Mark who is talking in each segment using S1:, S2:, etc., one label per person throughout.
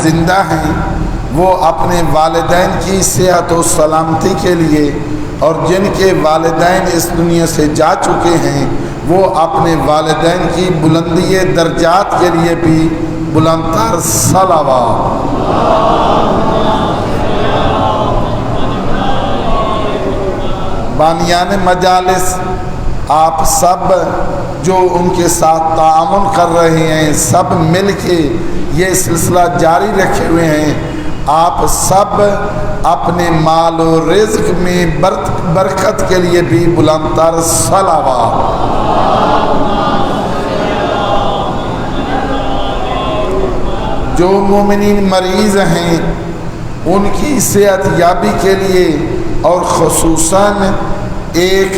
S1: زندہ ہیں وہ اپنے والدین کی صحت و سلامتی کے لیے، اور جن کے والدین اس دنیا سے جا چکے ہیں وہ اپنے والدین کی بلندی درجات کے لیے بھی بلند تر صلوات۔ بانیان مجالس، آپ سب جو ان کے ساتھ تعاون کر رہے ہیں، سب مل کے یہ سلسلہ جاری رکھے ہوئے ہیں، آپ سب اپنے مال و رزق میں برکت کے لیے بھی بلند تر صلوات۔ جو مومنین مریض ہیں ان کی صحت یابی کے لیے، اور خصوصاً ایک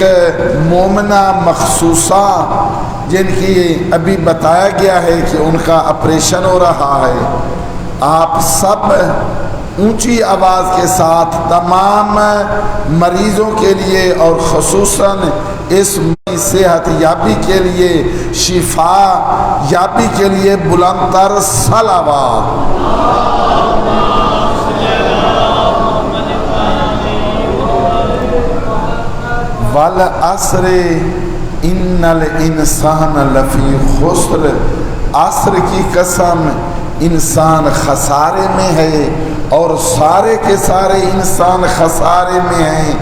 S1: مومنہ مخصوصہ جن کی ابھی بتایا گیا ہے کہ ان کا آپریشن ہو رہا ہے، آپ سب اونچی آواز کے ساتھ تمام مریضوں کے لیے اور خصوصاً اس صحت یابی کے لیے، شفا یابی کے لیے بلند تر صلوات۔ والعصر ان الانسان لفی خسر، عصر کی قسم انسان خسارے میں ہے، اور سارے کے سارے انسان خسارے میں ہیں،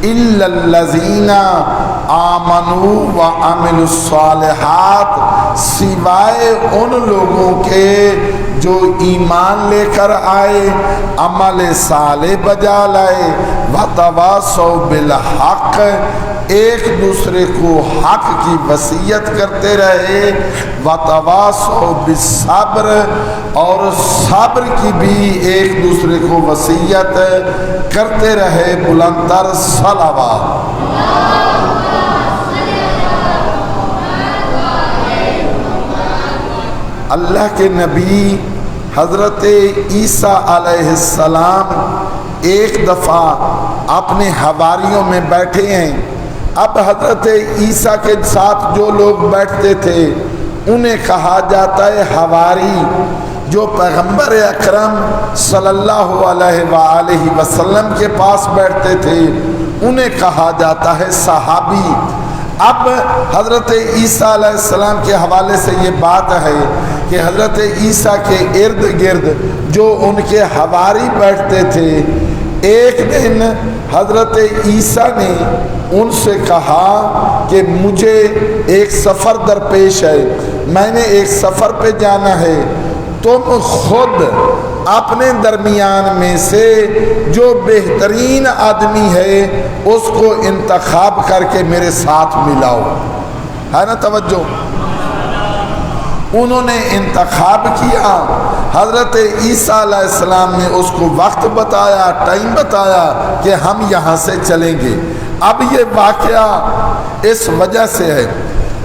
S1: الا الذین آمنوا وعملوا الصالحات، سوائے ان لوگوں کے جو ایمان لے کر آئے، عمل صالح بجا لائے، وتواصوا بالحق، ایک دوسرے کو حق کی وصیت کرتے رہے، وتواصوا بالصبر، اور صبر کی بھی ایک دوسرے کو وصیت کرتے رہے، بلند تر صلوات۔ اللہ کے نبی حضرت عیسیٰ علیہ السلام ایک دفعہ اپنے حواریوں میں بیٹھے ہیں۔ اب حضرت عیسیٰ کے ساتھ جو لوگ بیٹھتے تھے انہیں کہا جاتا ہے حواری، جو پیغمبر اکرم صلی اللہ علیہ وآلہ وسلم کے پاس بیٹھتے تھے انہیں کہا جاتا ہے صحابی۔ اب حضرت عیسیٰ علیہ السلام کے حوالے سے یہ بات ہے کہ حضرت عیسیٰ کے ارد گرد جو ان کے حواری بیٹھتے تھے، ایک دن حضرت عیسیٰ نے ان سے کہا کہ مجھے ایک سفر درپیش ہے، میں نے ایک سفر پہ جانا ہے، تم خود اپنے درمیان میں سے جو بہترین آدمی ہے اس کو انتخاب کر کے میرے ساتھ ملاؤ۔ ہے نا توجہ؟ انہوں نے انتخاب کیا، حضرت عیسیٰ علیہ السلام نے اس کو وقت بتایا، ٹائم بتایا کہ ہم یہاں سے چلیں گے۔ اب یہ واقعہ اس وجہ سے ہے،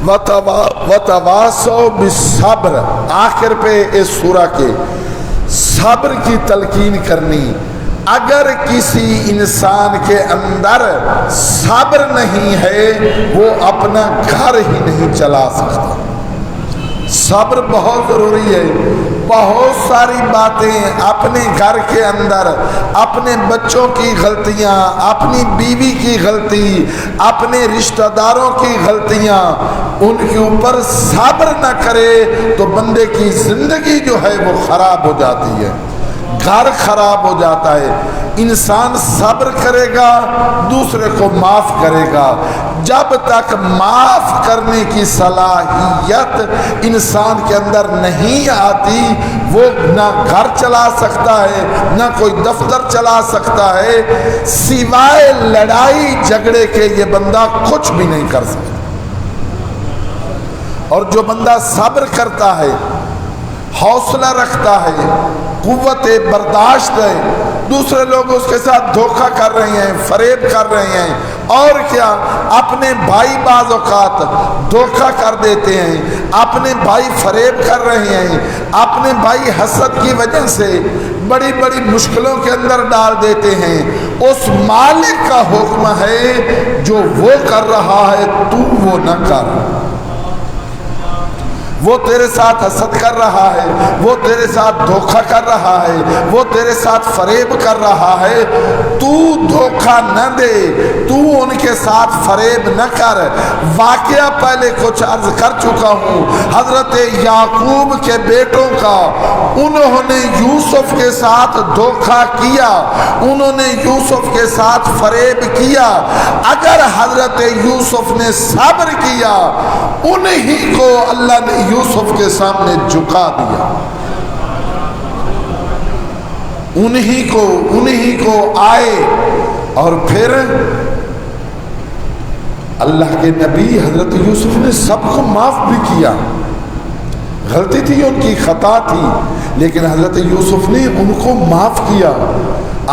S1: وَتَوَاصَوْا بِالصَّبْرِ، آخر پہ اس سورہ کے صبر کی تلقین کرنی۔ اگر کسی انسان کے اندر صبر نہیں ہے وہ اپنا گھر ہی نہیں چلا سکتا۔ صبر بہت ضروری ہے۔ بہت ساری باتیں اپنے گھر کے اندر، اپنے بچوں کی غلطیاں، اپنی بیوی کی غلطی، اپنے رشتہ داروں کی غلطیاں، ان کے اوپر صبر نہ کرے تو بندے کی زندگی جو ہے وہ خراب ہو جاتی ہے، گھر خراب ہو جاتا ہے۔ انسان صبر کرے گا دوسرے کو معاف کرے گا۔ جب تک معاف کرنے کی صلاحیت انسان کے اندر نہیں آتی وہ نہ گھر چلا سکتا ہے نہ کوئی دفتر چلا سکتا ہے، سوائے لڑائی جھگڑے کے یہ بندہ کچھ بھی نہیں کر سکتا۔ اور جو بندہ صبر کرتا ہے، حوصلہ رکھتا ہے، قوت برداشت ہے، دوسرے لوگ اس کے ساتھ دھوکہ کر رہے ہیں، فریب کر رہے ہیں، اور کیا اپنے بھائی بعض اوقات دھوکہ کر دیتے ہیں، اپنے بھائی فریب کر رہے ہیں، اپنے بھائی حسد کی وجہ سے بڑی بڑی مشکلوں کے اندر ڈال دیتے ہیں۔ اس مالک کا حکم ہے جو وہ کر رہا ہے تو وہ نہ کر۔ وہ تیرے ساتھ حسد کر رہا ہے، وہ تیرے ساتھ دھوکہ کر رہا ہے، وہ تیرے ساتھ فریب کر رہا ہے، تو دھوکہ نہ دے، تو ان کے ساتھ فریب نہ کر۔ واقعہ پہلے کچھ عرض کر چکا ہوں، حضرت یعقوب کے بیٹوں کا، انہوں نے یوسف کے ساتھ دھوکہ کیا، انہوں نے یوسف کے ساتھ فریب کیا۔ اگر حضرت یوسف نے صبر کیا، انہی کو اللہ نے یوسف کے سامنے جھکا دیا، انہی کو آئے، اور پھر اللہ کے نبی حضرت یوسف نے سب کو معاف بھی کیا۔ غلطی تھی، ان کی خطا تھی، لیکن حضرت یوسف نے ان کو معاف کیا۔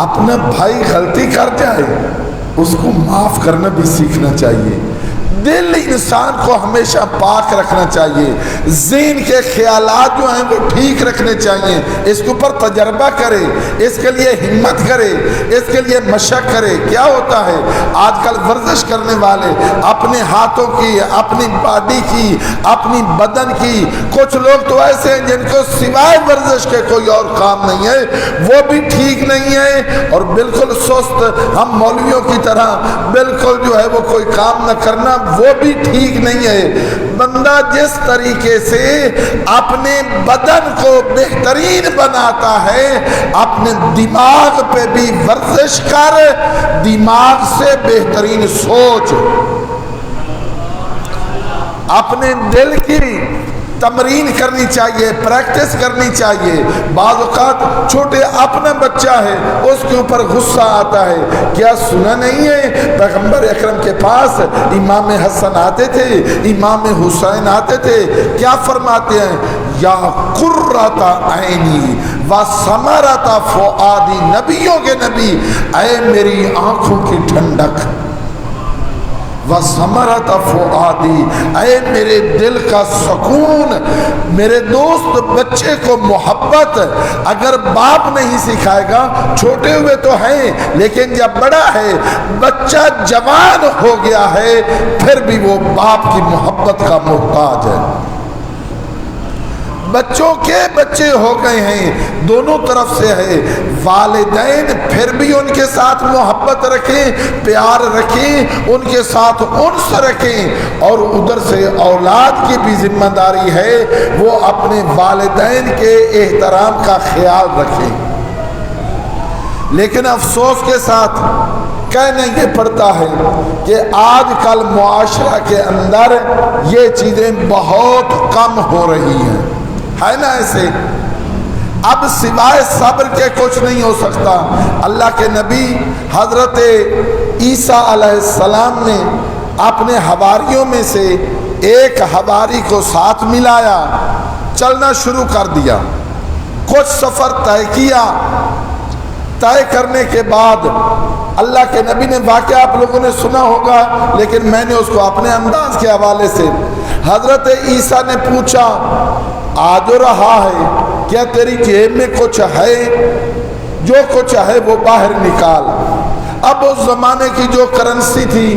S1: اپنا بھائی غلطی کر جائے، اس کو معاف کرنا بھی سیکھنا چاہیے۔ دل انسان کو ہمیشہ پاک رکھنا چاہیے، ذہن کے خیالات جو ہیں وہ ٹھیک رکھنے چاہیے، اس کے اوپر تجربہ کرے، اس کے لیے ہمت کرے، اس کے لیے مشق کرے۔ کیا ہوتا ہے آج کل ورزش کرنے والے اپنے ہاتھوں کی، اپنی باڈی کی، اپنی بدن کی، کچھ لوگ تو ایسے ہیں جن کو سوائے ورزش کے کوئی اور کام نہیں ہے، وہ بھی ٹھیک نہیں ہے، اور بالکل سست ہم مولویوں کی طرح بالکل جو ہے وہ کوئی کام نہ کرنا، وہ بھی ٹھیک نہیں ہے۔ بندہ جس طریقے سے اپنے بدن کو بہترین بناتا ہے، اپنے دماغ پہ بھی ورزش کر، دماغ سے بہترین سوچ، اپنے دل کی تمرین کرنی چاہیے، پریکٹس کرنی چاہیے۔ بعض اوقات چھوٹے اپنا بچہ ہے، اس کے اوپر غصہ آتا ہے، کیا سنا نہیں ہے پیغمبر اکرم کے پاس امام حسن آتے تھے، امام حسین آتے تھے، کیا فرماتے ہیں؟ یا قرۃ عینی و ثمرۃ فؤادی، نبیوں کے نبی، اے میری آنکھوں کی ٹھنڈک، وَثَمَرَةَ فُؤَادِي، اے میرے دل کا سکون۔ میرے دوست، بچے کو محبت اگر باپ نہیں سکھائے گا، چھوٹے ہوئے تو ہیں لیکن جب بڑا ہے، بچہ جوان ہو گیا ہے، پھر بھی وہ باپ کی محبت کا محتاج ہے۔ بچوں کے بچے ہو گئے ہیں، دونوں طرف سے ہے، والدین پھر بھی ان کے ساتھ محبت رکھیں، پیار رکھیں، ان کے ساتھ انس رکھیں، اور ادھر سے اولاد کی بھی ذمہ داری ہے وہ اپنے والدین کے احترام کا خیال رکھیں۔ لیکن افسوس کے ساتھ کہنا یہ پڑتا ہے کہ آج کل معاشرہ کے اندر یہ چیزیں بہت کم ہو رہی ہیں، ہے نا ایسے؟ اب سوائے صبر کے کچھ نہیں ہو سکتا۔ اللہ کے نبی حضرت عیسیٰ علیہ السلام نے اپنے حواریوں میں سے ایک حواری کو ساتھ ملایا، چلنا شروع کر دیا، کچھ سفر طے کیا۔ طے کرنے کے بعد اللہ کے نبی نے، واقعہ آپ لوگوں نے سنا ہوگا لیکن میں نے اس کو اپنے انداز کے حوالے سے، حضرت عیسیٰ نے پوچھا، آ جو رہا ہے، کیا تیری جیب میں کچھ ہے؟ جو کچھ ہے وہ باہر نکال۔ اب اس زمانے کی جو کرنسی تھی،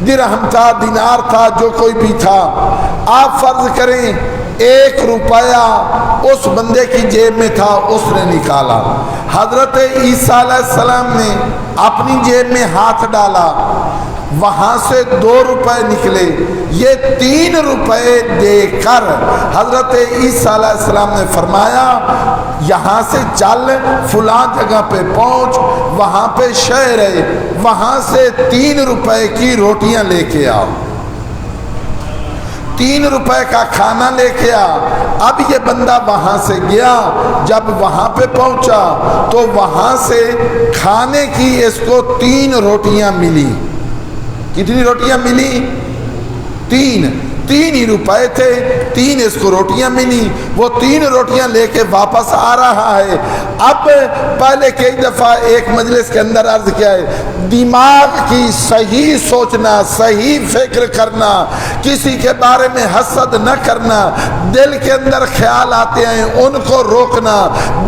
S1: درہم تھا، دینار تھا، جو کوئی بھی تھا، آپ فرض کریں 1 روپیہ اس بندے کی جیب میں تھا، اس نے نکالا۔ حضرت عیسیٰ علیہ السلام نے اپنی جیب میں ہاتھ ڈالا، وہاں سے 2 روپے نکلے، یہ 3 روپے دے کر حضرت عیسیٰ علیہ السلام نے فرمایا، یہاں سے چل، فلاں جگہ پہ پہنچ، وہاں پہ شہر ہے، وہاں سے 3 روپے کی روٹیاں لے کے آؤ، 3 روپے کا کھانا لے کے آ۔ اب یہ بندہ وہاں سے گیا، جب وہاں پہ پہنچا تو وہاں سے کھانے کی اس کو 3 روٹیاں ملی۔ کتنی روٹیاں ملی؟ 3 ہی روپے تھے، 3 اس کو روٹیاں ملی، وہ 3 روٹیاں لے کے واپس آ رہا ہے۔ اب پہلے کئی دفعہ ایک مجلس کے اندر عرض کیا ہے، دماغ کی صحیح سوچنا، صحیح فکر کرنا، کسی کے بارے میں حسد نہ کرنا، دل کے اندر خیال آتے ہیں ان کو روکنا،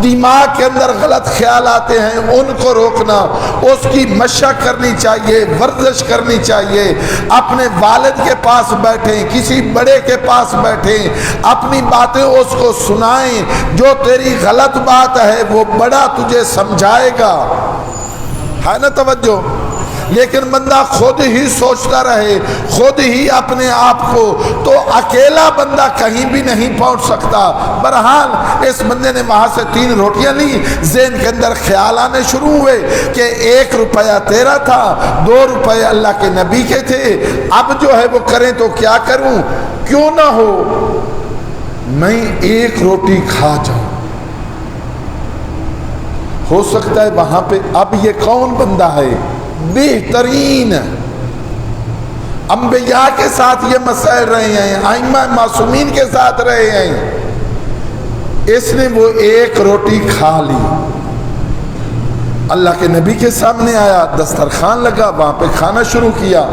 S1: دماغ کے اندر غلط خیال آتے ہیں ان کو روکنا، اس کی مشق کرنی چاہیے، ورزش کرنی چاہیے۔ اپنے والد کے پاس بیٹھیں، کسی کسی بڑے کے پاس بیٹھے، اپنی باتیں اس کو سنائیں، جو تیری غلط بات ہے وہ بڑا تجھے سمجھائے گا، ہے نا توجہ؟ لیکن بندہ خود ہی سوچتا رہے، خود ہی اپنے آپ کو، تو اکیلا بندہ کہیں بھی نہیں پہنچ سکتا۔ بہرحال اس بندے نے وہاں سے 3 روٹیاں لی، ذہن کے اندر خیال آنے شروع ہوئے کہ 1 روپیہ تیرا تھا، 2 روپے اللہ کے نبی کے تھے، اب جو ہے وہ کریں تو کیا کروں؟ کیوں نہ ہو میں 1 روٹی کھا جاؤں۔ ہو سکتا ہے وہاں پہ اب یہ کون بندہ ہے؟ بہترین انبیاء کے ساتھ یہ مسائل رہے ہیں، ائمہ معصومین کے ساتھ رہے ہیں، اس نے وہ 1 روٹی کھا لی، اللہ کے نبی کے سامنے آیا، دسترخوان لگا، وہاں پہ کھانا شروع کیا۔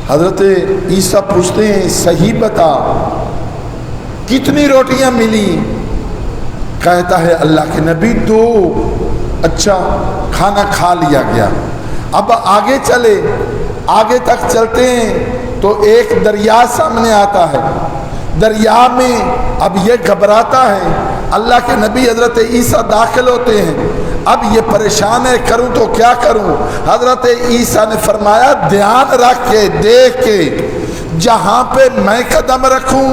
S1: حضرت عیسیٰ پوچھتے ہیں صحیح بتا کتنی روٹیاں ملی؟ کہتا ہے اللہ کے نبی 2۔ اچھا، کھانا کھا لیا گیا۔ اب آگے چلے، آگے تک چلتے ہیں تو ایک دریا سامنے آتا ہے، دریا میں اب یہ گھبراتا ہے، اللہ کے نبی حضرت عیسیٰ داخل ہوتے ہیں، اب یہ پریشان ہے کروں تو کیا کروں؟ حضرت عیسیٰ نے فرمایا دھیان رکھ کے دیکھ کے، جہاں پہ میں قدم رکھوں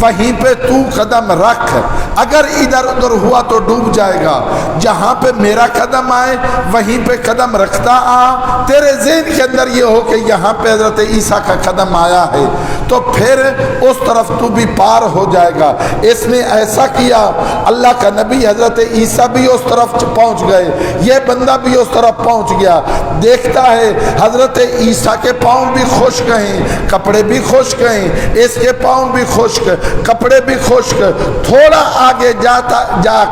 S1: وہیں پہ تو قدم رکھ، اگر ادھر ادھر ہوا تو ڈوب جائے گا، جہاں پہ میرا قدم آئے وہیں پہ قدم رکھتا آ، تیرے ذہن کے اندر یہ ہو کہ یہاں پہ حضرت عیسیٰ کا قدم آیا ہے تو پھر اس طرف تو بھی پار ہو جائے گا۔ اس نے ایسا کیا، اللہ کا نبی حضرت عیسیٰ بھی اس طرف پہنچ گئے، یہ بندہ بھی اس طرف پہنچ گیا، دیکھتا ہے حضرت عیسیٰ کے پاؤں بھی خشک ہیں، کپڑے بھی خشک ہیں، اس کے پاؤں بھی خشک، کپڑے بھی خشک، تھوڑا آگے جا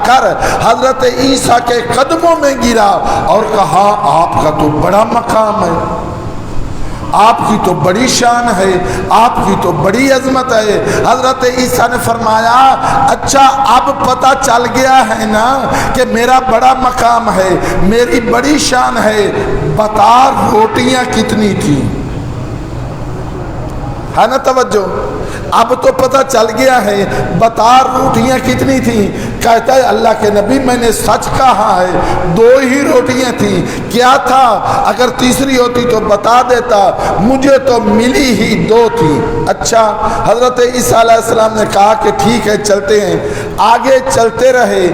S1: کر حضرت عیسیٰ کے قدموں میں گرا اور کہا آپ کا تو بڑا مقام ہے، آپ کی تو بڑی شان ہے، آپ کی تو بڑی عظمت ہے۔ حضرت عیسیٰ نے فرمایا اچھا اب پتہ چل گیا ہے نا کہ میرا بڑا مقام ہے، میری بڑی شان ہے، بتا روٹیاں کتنی تھیں؟ ہے نا توجہ؟ اب تو پتہ چل گیا ہے، بتا روٹیاں کتنی تھیں؟ کہتا ہے اللہ کے نبی میں نے سچ کہا ہے، 2 ہی روٹیاں تھیں۔ کیا تھا؟ اگر تیسری ہوتی تو بتا دیتا، مجھے تو ملی ہی 2 تھی۔ اچھا، حضرت عیسیٰ علیہ السلام نے کہا کہ ٹھیک ہے چلتے ہیں، آگے چلتے رہے،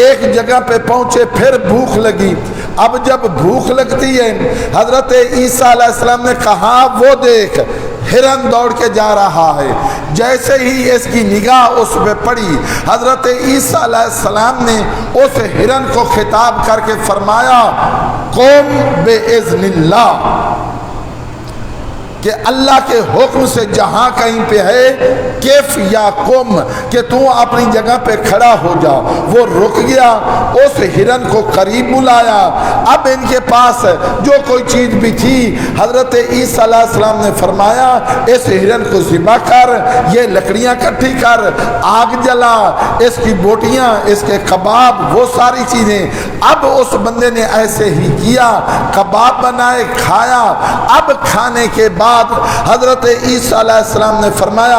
S1: ایک جگہ پہ پہنچے، پھر بھوک لگی۔ اب جب بھوک لگتی ہے حضرت عیسیٰ علیہ السلام نے کہا وہ دیکھ ہرن دوڑ کے جا رہا ہے، جیسے ہی اس کی نگاہ اس پہ پڑی، حضرت عیسیٰ علیہ السلام نے اس ہرن کو خطاب کر کے فرمایا قم بِإِذْنِ اللَّهِ، کہ اللہ کے حکم سے جہاں کہیں پہ ہے کیف یا قم، کہ تو اپنی جگہ پہ کھڑا ہو جا۔ وہ رک گیا، اس ہرن کو قریب بلایا، اب ان کے پاس جو کوئی چیز بھی تھی حضرت عیسیٰ علیہ السلام نے فرمایا اس ہرن کو ذبح کر، یہ لکڑیاں کٹھی کر، آگ جلا، اس کی بوٹیاں، اس کے کباب، وہ ساری چیزیں۔ اب اس بندے نے ایسے ہی کیا، کباب بنائے، کھایا۔ اب کھانے کے بعد حضرت عیسیٰ علیہ السلام نے فرمایا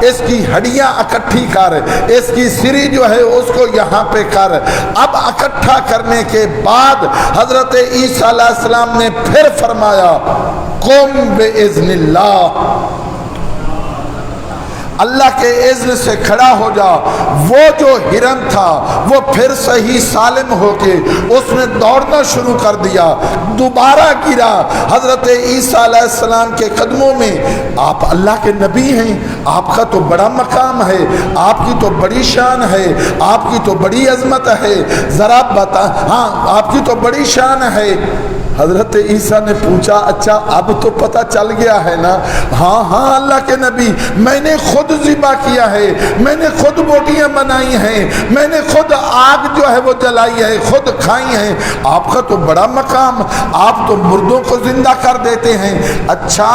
S1: اس کی ہڈیاں اکٹھی کر، اس کی سری جو ہے اس کو یہاں پہ کر۔ اب اکٹھا کرنے کے بعد حضرت عیسیٰ علیہ السلام نے پھر فرمایا قم بِإِذْنِ اللَّهِ، اللہ کے اذن سے کھڑا ہو جا۔ وہ جو ہرن تھا وہ پھر صحیح سالم ہو کے اس نے دوڑنا شروع کر دیا، دوبارہ گرا حضرت عیسیٰ علیہ السلام کے قدموں میں۔ آپ اللہ کے نبی ہیں، آپ کا تو بڑا مقام ہے، آپ کی تو بڑی شان ہے، آپ کی تو بڑی عظمت ہے، ذرا بتا، ہاں آپ کی تو بڑی شان ہے۔ حضرت عیسیٰ نے پوچھا اچھا اب تو پتہ چل گیا ہے نا؟ ہاں ہاں اللہ کے نبی، میں نے خود ذبح کیا ہے، میں نے خود بوٹیاں بنائی ہیں، میں نے خود آگ جو ہے وہ جلائی ہے، خود کھائی ہیں۔ آپ کا تو بڑا مقام، آپ تو مردوں کو زندہ کر دیتے ہیں۔ اچھا،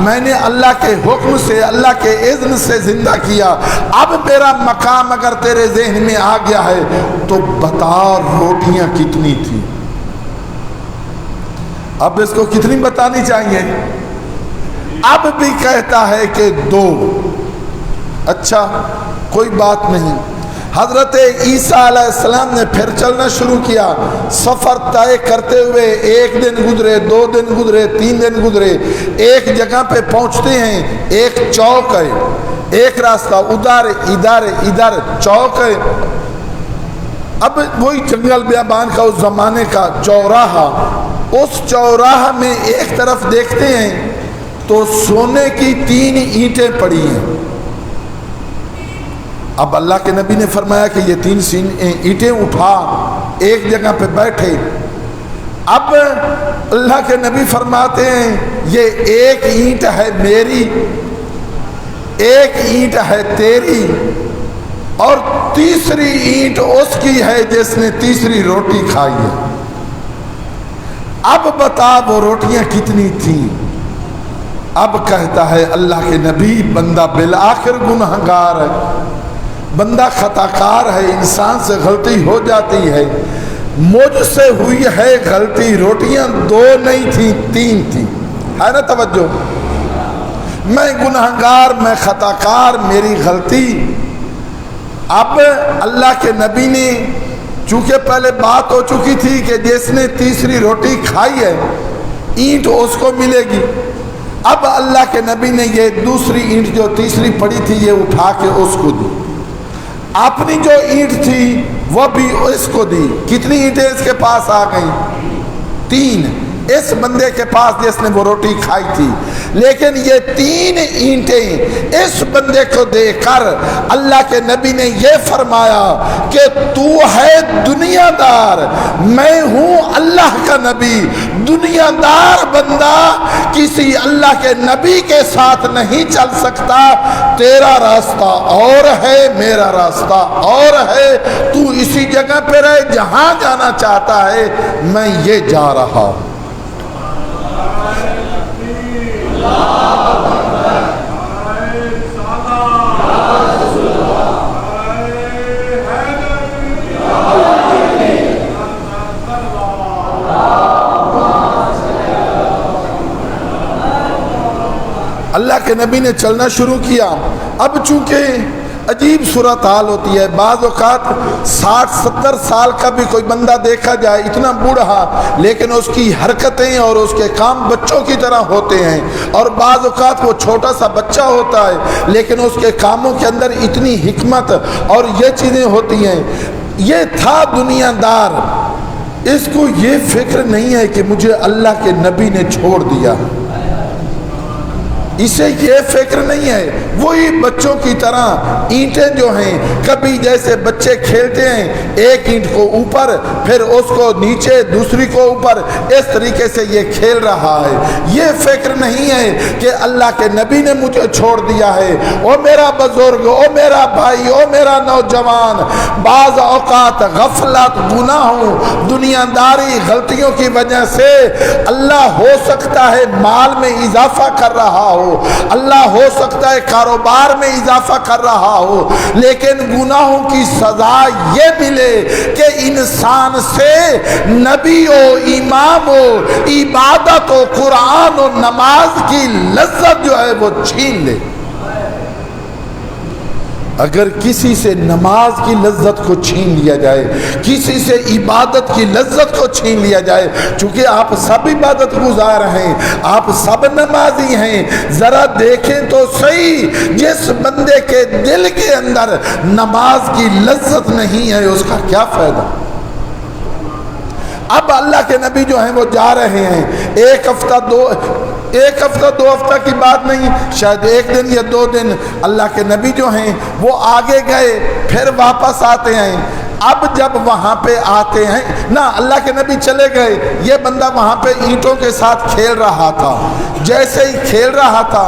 S1: میں نے اللہ کے حکم سے، اللہ کے اذن سے زندہ کیا، اب میرا مقام اگر تیرے ذہن میں آ گیا ہے تو بتا روٹیاں کتنی تھی؟ اب اس کو کتنی بتانی چاہیے؟ اب بھی کہتا ہے کہ دو. اچھا کوئی بات نہیں. حضرت عیسیٰ علیہ السلام نے پھر چلنا شروع کیا. سفر طے کرتے ہوئے 1 دن گزرے، 2 دن گزرے، 3 دن گزرے. ایک جگہ پہ پہنچتے ہیں، ایک چوک ہے، ایک راستہ ادھر ادھر ادھر چوک ہے. اب وہی جنگل بیابان کا اس زمانے کا چوراہا. اس چوراہا میں ایک طرف دیکھتے ہیں تو سونے کی 3 اینٹیں پڑی ہیں. اب اللہ کے نبی نے فرمایا کہ یہ 3 اینٹیں اٹھا ایک جگہ پہ بیٹھے. اب اللہ کے نبی فرماتے ہیں یہ 1 اینٹ ہے میری، 1 اینٹ ہے تیری، اور تیسری اینٹ اس کی ہے جس نے تیسری روٹی کھائی ہے. اب بتا وہ روٹیاں کتنی تھیں؟ اب کہتا ہے اللہ کے نبی بندہ بالآخر گنہگار ہے، بندہ خطا کار ہے، انسان سے غلطی ہو جاتی ہے. مجھ سے ہوئی ہے غلطی. روٹیاں 2 نہیں تھیں، 3 تھیں. ہے نا توجہ؟ میں گنہگار، میں خطا کار، میری غلطی. اب اللہ کے نبی نے چونکہ پہلے بات ہو چکی تھی کہ جس نے تیسری روٹی کھائی ہے اینٹ اس کو ملے گی. اب اللہ کے نبی نے یہ دوسری اینٹ جو تیسری پڑی تھی یہ اٹھا کے اس کو دی. اپنی جو اینٹ تھی وہ بھی اس کو دی. کتنی اینٹیں اس کے پاس آ گئیں؟ 3. اس بندے کے پاس جس نے وہ روٹی کھائی تھی. لیکن یہ 3 اینٹیں اس بندے کو دے کر اللہ کے نبی نے یہ فرمایا کہ تو ہے دنیا دار، میں ہوں اللہ کا نبی. دنیا دار بندہ کسی اللہ کے نبی کے ساتھ نہیں چل سکتا. تیرا راستہ اور ہے، میرا راستہ اور ہے. تو اسی جگہ پہ رہ جہاں جانا چاہتا ہے، میں یہ جا رہا ہوں. اللہ کے نبی نے چلنا شروع کیا. اب چونکہ عجیب صورتحال ہوتی ہے، بعض اوقات 60-70 سال کا بھی کوئی بندہ دیکھا جائے اتنا بوڑھا، لیکن اس کی حرکتیں اور اس کے کام بچوں کی طرح ہوتے ہیں. اور بعض اوقات وہ چھوٹا سا بچہ ہوتا ہے لیکن اس کے کاموں کے اندر اتنی حکمت اور یہ چیزیں ہوتی ہیں. یہ تھا دنیا دار. اس کو یہ فکر نہیں ہے کہ مجھے اللہ کے نبی نے چھوڑ دیا، اسے یہ فکر نہیں ہے. وہی بچوں کی طرح اینٹیں جو ہیں، کبھی جیسے بچے کھیلتے ہیں ایک اینٹ کو اوپر پھر اس کو نیچے دوسری کو اوپر، اس طریقے سے یہ کھیل رہا ہے. یہ فکر نہیں ہے کہ اللہ کے نبی نے مجھے چھوڑ دیا ہے. او میرا بزرگ، او میرا بھائی، او میرا نوجوان، بعض اوقات غفلت، گناہوں، دنیا داری، غلطیوں کی وجہ سے اللہ ہو سکتا ہے مال میں اضافہ کر رہا ہو، اللہ ہو سکتا ہے کاروبار میں اضافہ کر رہا ہو، لیکن گناہوں کی سزا یہ ملے کہ انسان سے نبی و امام و عبادت و قرآن و نماز کی لذت جو ہے وہ چھین لے. اگر کسی سے نماز کی لذت کو چھین لیا جائے، کسی سے عبادت کی لذت کو چھین لیا جائے، چونکہ آپ سب عبادت گزار ہیں، آپ سب نمازی ہیں، ذرا دیکھیں تو صحیح جس بندے کے دل کے اندر نماز کی لذت نہیں ہے اس کا کیا فائدہ. اب اللہ کے نبی جو ہیں وہ جا رہے ہیں. ایک ہفتہ دو ہفتہ کی بات نہیں، شاید 1 دن یا 2 دن اللہ کے نبی جو ہیں وہ آگے گئے، پھر واپس آتے ہیں. اب جب وہاں پہ آتے ہیں نا، اللہ کے نبی چلے گئے، یہ بندہ وہاں پہ اینٹوں کے ساتھ کھیل رہا تھا. جیسے ہی کھیل رہا تھا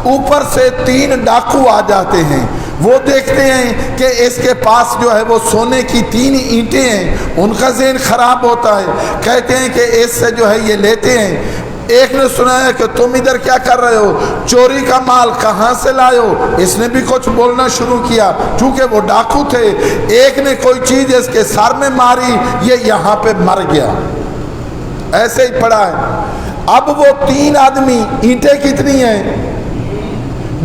S1: اوپر سے 3 ڈاکو آ جاتے ہیں. وہ دیکھتے ہیں کہ اس کے پاس جو ہے وہ سونے کی 3 اینٹیں ہیں. ان کا ذہن خراب ہوتا ہے، کہتے ہیں کہ اس سے جو ہے یہ لیتے ہیں. ایک نے سنایا کہ تم ادھر کیا کر رہے ہو، چوری کا مال کہاں سے لائے ہو. اس نے بھی کچھ بولنا شروع کیا، چونکہ وہ ڈاکو تھے. ایک نے کوئی چیز اس کے سر میں ماری، یہ یہاں پہ مر گیا، ایسے ہی پڑا ہے. اب وہ 3 آدمی، اینٹیں کتنی ہیں؟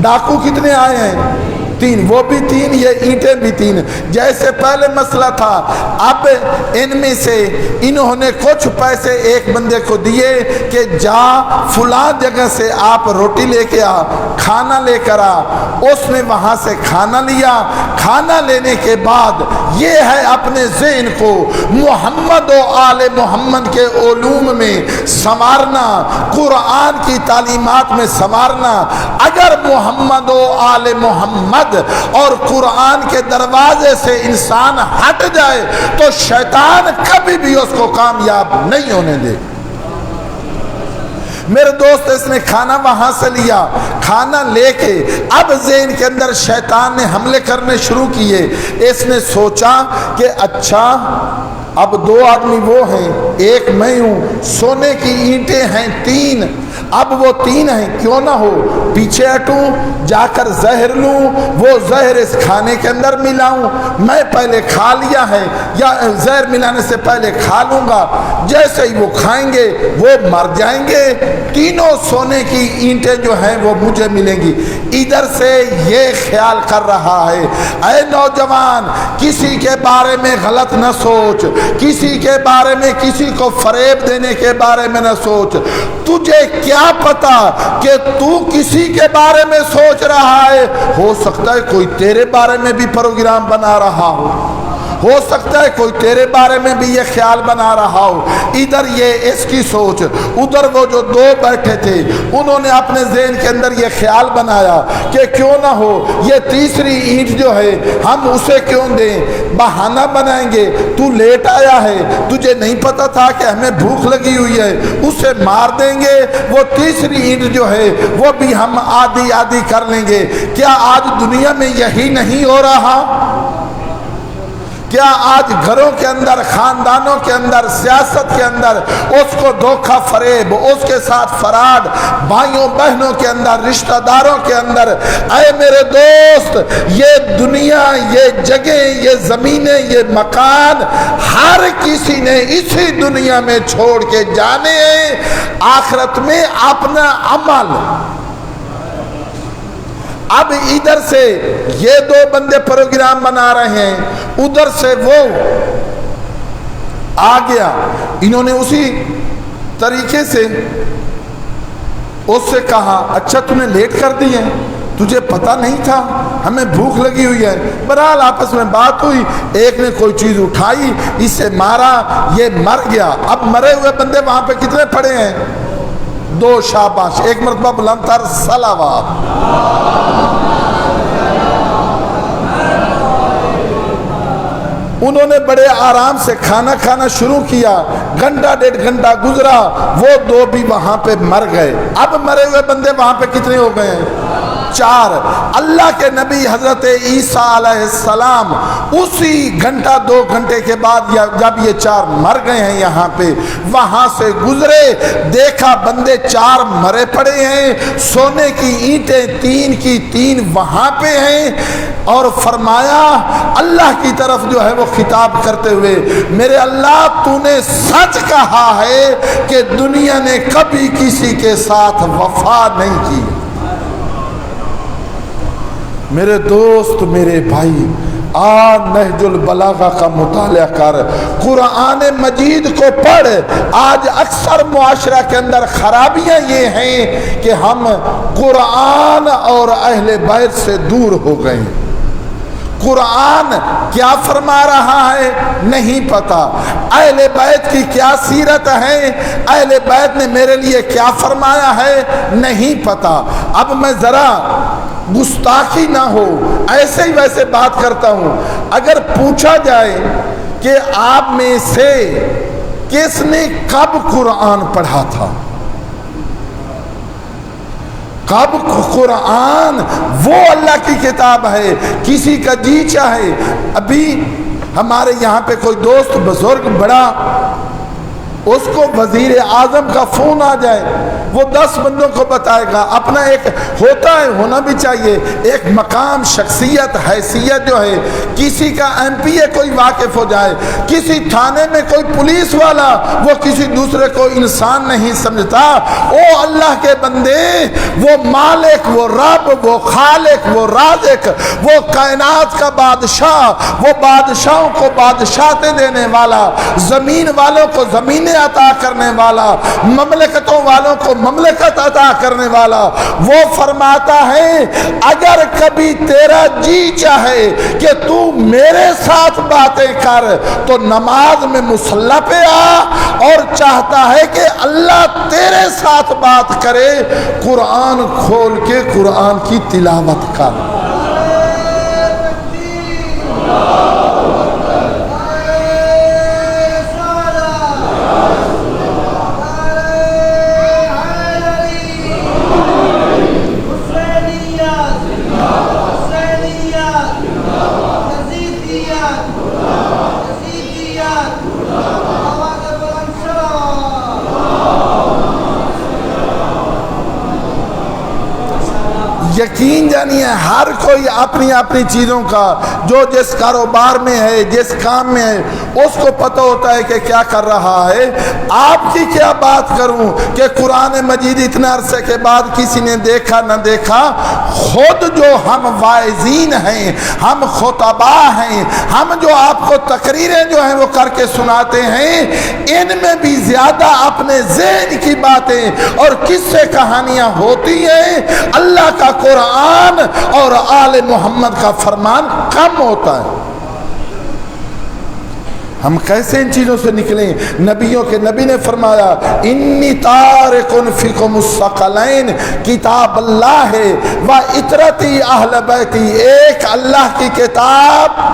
S1: ڈاکو کتنے آئے ہیں؟ 3، وہ بھی 3، یہ اینٹیں بھی 3۔ جیسے پہلے مسئلہ تھا، اب ان میں سے انہوں نے کچھ پیسے ایک بندے کو دیے کہ جا فلاں جگہ سے آپ روٹی لے کے آ، کھانا لے کر آ۔ اس نے وہاں سے کھانا لیا، کھانا لینے کے بعد یہ ہے اپنے ذہن کو محمد و آل محمد کے علوم میں سنوارنا، قرآن کی تعلیمات میں سنوارنا۔ اگر محمد و آل محمد اور قرآن کے دروازے سے انسان ہٹ جائے تو شیطان کبھی بھی اس کو کامیاب نہیں ہونے دے۔ میرے دوست، اس نے کھانا وہاں سے لیا، کھانا لے کے اب ذہن کے اندر شیطان نے حملے کرنے شروع کیے۔ اس نے سوچا کہ اچھا اب 2 آدمی وہ ہیں، ایک میں ہوں، سونے کی اینٹیں ہیں 3، اب وہ 3 ہیں، کیوں نہ ہو پیچھے ہٹوں، جا کر زہر لوں، وہ زہر اس کھانے کے اندر ملاؤں، میں پہلے کھا لیا ہے یا زہر ملانے سے پہلے کھا لوں گا، جیسے ہی وہ کھائیں گے وہ مر جائیں گے، تینوں سونے کی اینٹیں جو ہیں وہ مجھے ملیں گی۔ ادھر سے یہ خیال کر رہا ہے، اے نوجوان، کسی کے بارے میں غلط نہ سوچ، کسی کے بارے میں، کسی کو فریب دینے کے بارے میں نہ سوچ۔ تجھے کیا پتا کہ تو کسی کے بارے میں سوچ رہا ہے، ہو سکتا ہے کوئی تیرے بارے میں بھی پروگرام بنا رہا ہو سکتا ہے کوئی تیرے بارے میں بھی یہ خیال بنا رہا ہو۔ ادھر یہ اس کی سوچ، ادھر وہ جو 2 بیٹھے تھے انہوں نے اپنے ذہن کے اندر یہ خیال بنایا کہ کیوں نہ ہو یہ تیسری اینٹ جو ہے ہم اسے کیوں دیں، بہانہ بنائیں گے، تو لیٹ آیا ہے، تجھے نہیں پتا تھا کہ ہمیں بھوک لگی ہوئی ہے، اسے مار دیں گے، وہ تیسری اینٹ جو ہے وہ بھی ہم آدھی آدھی کر لیں گے۔ کیا آج دنیا میں یہی نہیں ہو رہا؟ کیا آج گھروں کے اندر، خاندانوں کے اندر، سیاست کے اندر اس کو دھوکہ فریب، اس کے ساتھ فراڈ، بھائیوں بہنوں کے اندر، رشتہ داروں کے اندر؟ اے میرے دوست، یہ دنیا، یہ جگہ، یہ زمینیں، یہ مکان ہر کسی نے اسی دنیا میں چھوڑ کے جانے ہیں، آخرت میں اپنا عمل۔ اب ادھر سے یہ 2 بندے پروگرام بنا رہے ہیں، ادھر سے وہ آ گیا، انہوں نے اسی طریقے سے اس سے کہا اچھا تو نے لیٹ کر دی ہے، تجھے پتا نہیں تھا ہمیں بھوک لگی ہوئی ہے۔ بہرحال آپس میں بات ہوئی، ایک نے کوئی چیز اٹھائی، اسے مارا، یہ مر گیا۔ اب مرے ہوئے بندے وہاں پہ کتنے پڑے ہیں؟ 2، شاباش، ایک مرتبہ بلند تر صلوات۔ انہوں نے بڑے آرام سے کھانا کھانا شروع کیا، گھنٹہ 1.5 گھنٹہ گزرا، وہ 2 بھی وہاں پہ مر گئے۔ اب مرے ہوئے بندے وہاں پہ کتنے ہو گئے ہیں؟ 4۔ اللہ کے نبی حضرت عیسیٰ علیہ السلام اسی گھنٹہ 2 گھنٹے کے بعد جب یہ 4 مر گئے ہیں یہاں پہ، وہاں سے گزرے، دیکھا بندے 4 مرے پڑے ہیں، سونے کی اینٹیں 3 کی 3 وہاں پہ ہیں، اور فرمایا اللہ کی طرف جو ہے وہ خطاب کرتے ہوئے، میرے اللہ تو نے سچ کہا ہے کہ دنیا نے کبھی کسی کے ساتھ وفا نہیں کی۔ میرے دوست، میرے بھائی، نہج البلاغہ کا مطالعہ کر، قرآن مجید کو پڑھ۔ آج اکثر معاشرہ کے اندر خرابیاں یہ ہیں کہ ہم قرآن اور اہل بیت سے دور ہو گئے۔ قرآن کیا فرما رہا ہے نہیں پتا، اہل بیت کی کیا سیرت ہے، اہل بیت نے میرے لیے کیا فرمایا ہے نہیں پتا۔ اب میں ذرا گستاخی نہ ہو، ایسے ہی ویسے بات کرتا ہوں، اگر پوچھا جائے کہ آپ میں سے کس نے کب قرآن پڑھا تھا، کب قرآن وہ اللہ کی کتاب ہے، کسی کا جی چاہے، ابھی ہمارے یہاں پہ کوئی دوست بزرگ بڑا، اس کو وزیر اعظم کا فون آ جائے، وہ 10 بندوں کو بتائے گا. اپنا ایک ہوتا ہے, ہونا بھی چاہیے, ایک مقام, شخصیت, حیثیت جو ہے. کسی کا MP کوئی واقف ہو جائے, کسی تھانے میں کوئی پولیس والا, وہ کسی دوسرے کو انسان نہیں سمجھتا. او اللہ کے بندے, وہ مالک, وہ رب, وہ خالق, وہ رازق, وہ کائنات کا بادشاہ, وہ بادشاہوں کو بادشاہتیں دینے والا, زمین والوں کو زمینیں عطا کرنے والا, مملکتوں والوں کو مملکت عطا کرنے والا, وہ فرماتا ہے اگر کبھی تیرا جی چاہے کہ تو میرے ساتھ باتیں کر تو نماز میں مصلی پہ آ, اور چاہتا ہے کہ اللہ تیرے ساتھ بات کرے, قرآن کھول کے قرآن کی تلاوت کر. یقین جانیے ہر کوئی اپنی اپنی چیزوں کا, جو جس کاروبار میں ہے, جس کام میں ہے, اس کو پتہ ہوتا ہے کہ کیا کر رہا ہے. آپ کی کیا بات کروں کہ قرآن مجید اتنے عرصے کے بعد کسی نے دیکھا نہ دیکھا, خود جو ہم واعظین ہیں, ہم خطبا ہیں, ہم جو آپ کو تقریریں جو ہیں وہ کر کے سناتے ہیں, ان میں بھی زیادہ اپنے ذہن کی باتیں اور قصے کہانیاں ہوتی ہیں. اللہ کا قرآن اور آل محمد کا فرمان کم ہوتا ہے. ہم کیسے ان چیزوں سے نکلیں؟ نبیوں کے نبی نے فرمایا انی تارکن فیکم الثقلین, کتاب اللہ ہے و اطرتی اہل بیتی, ایک اللہ کی کتاب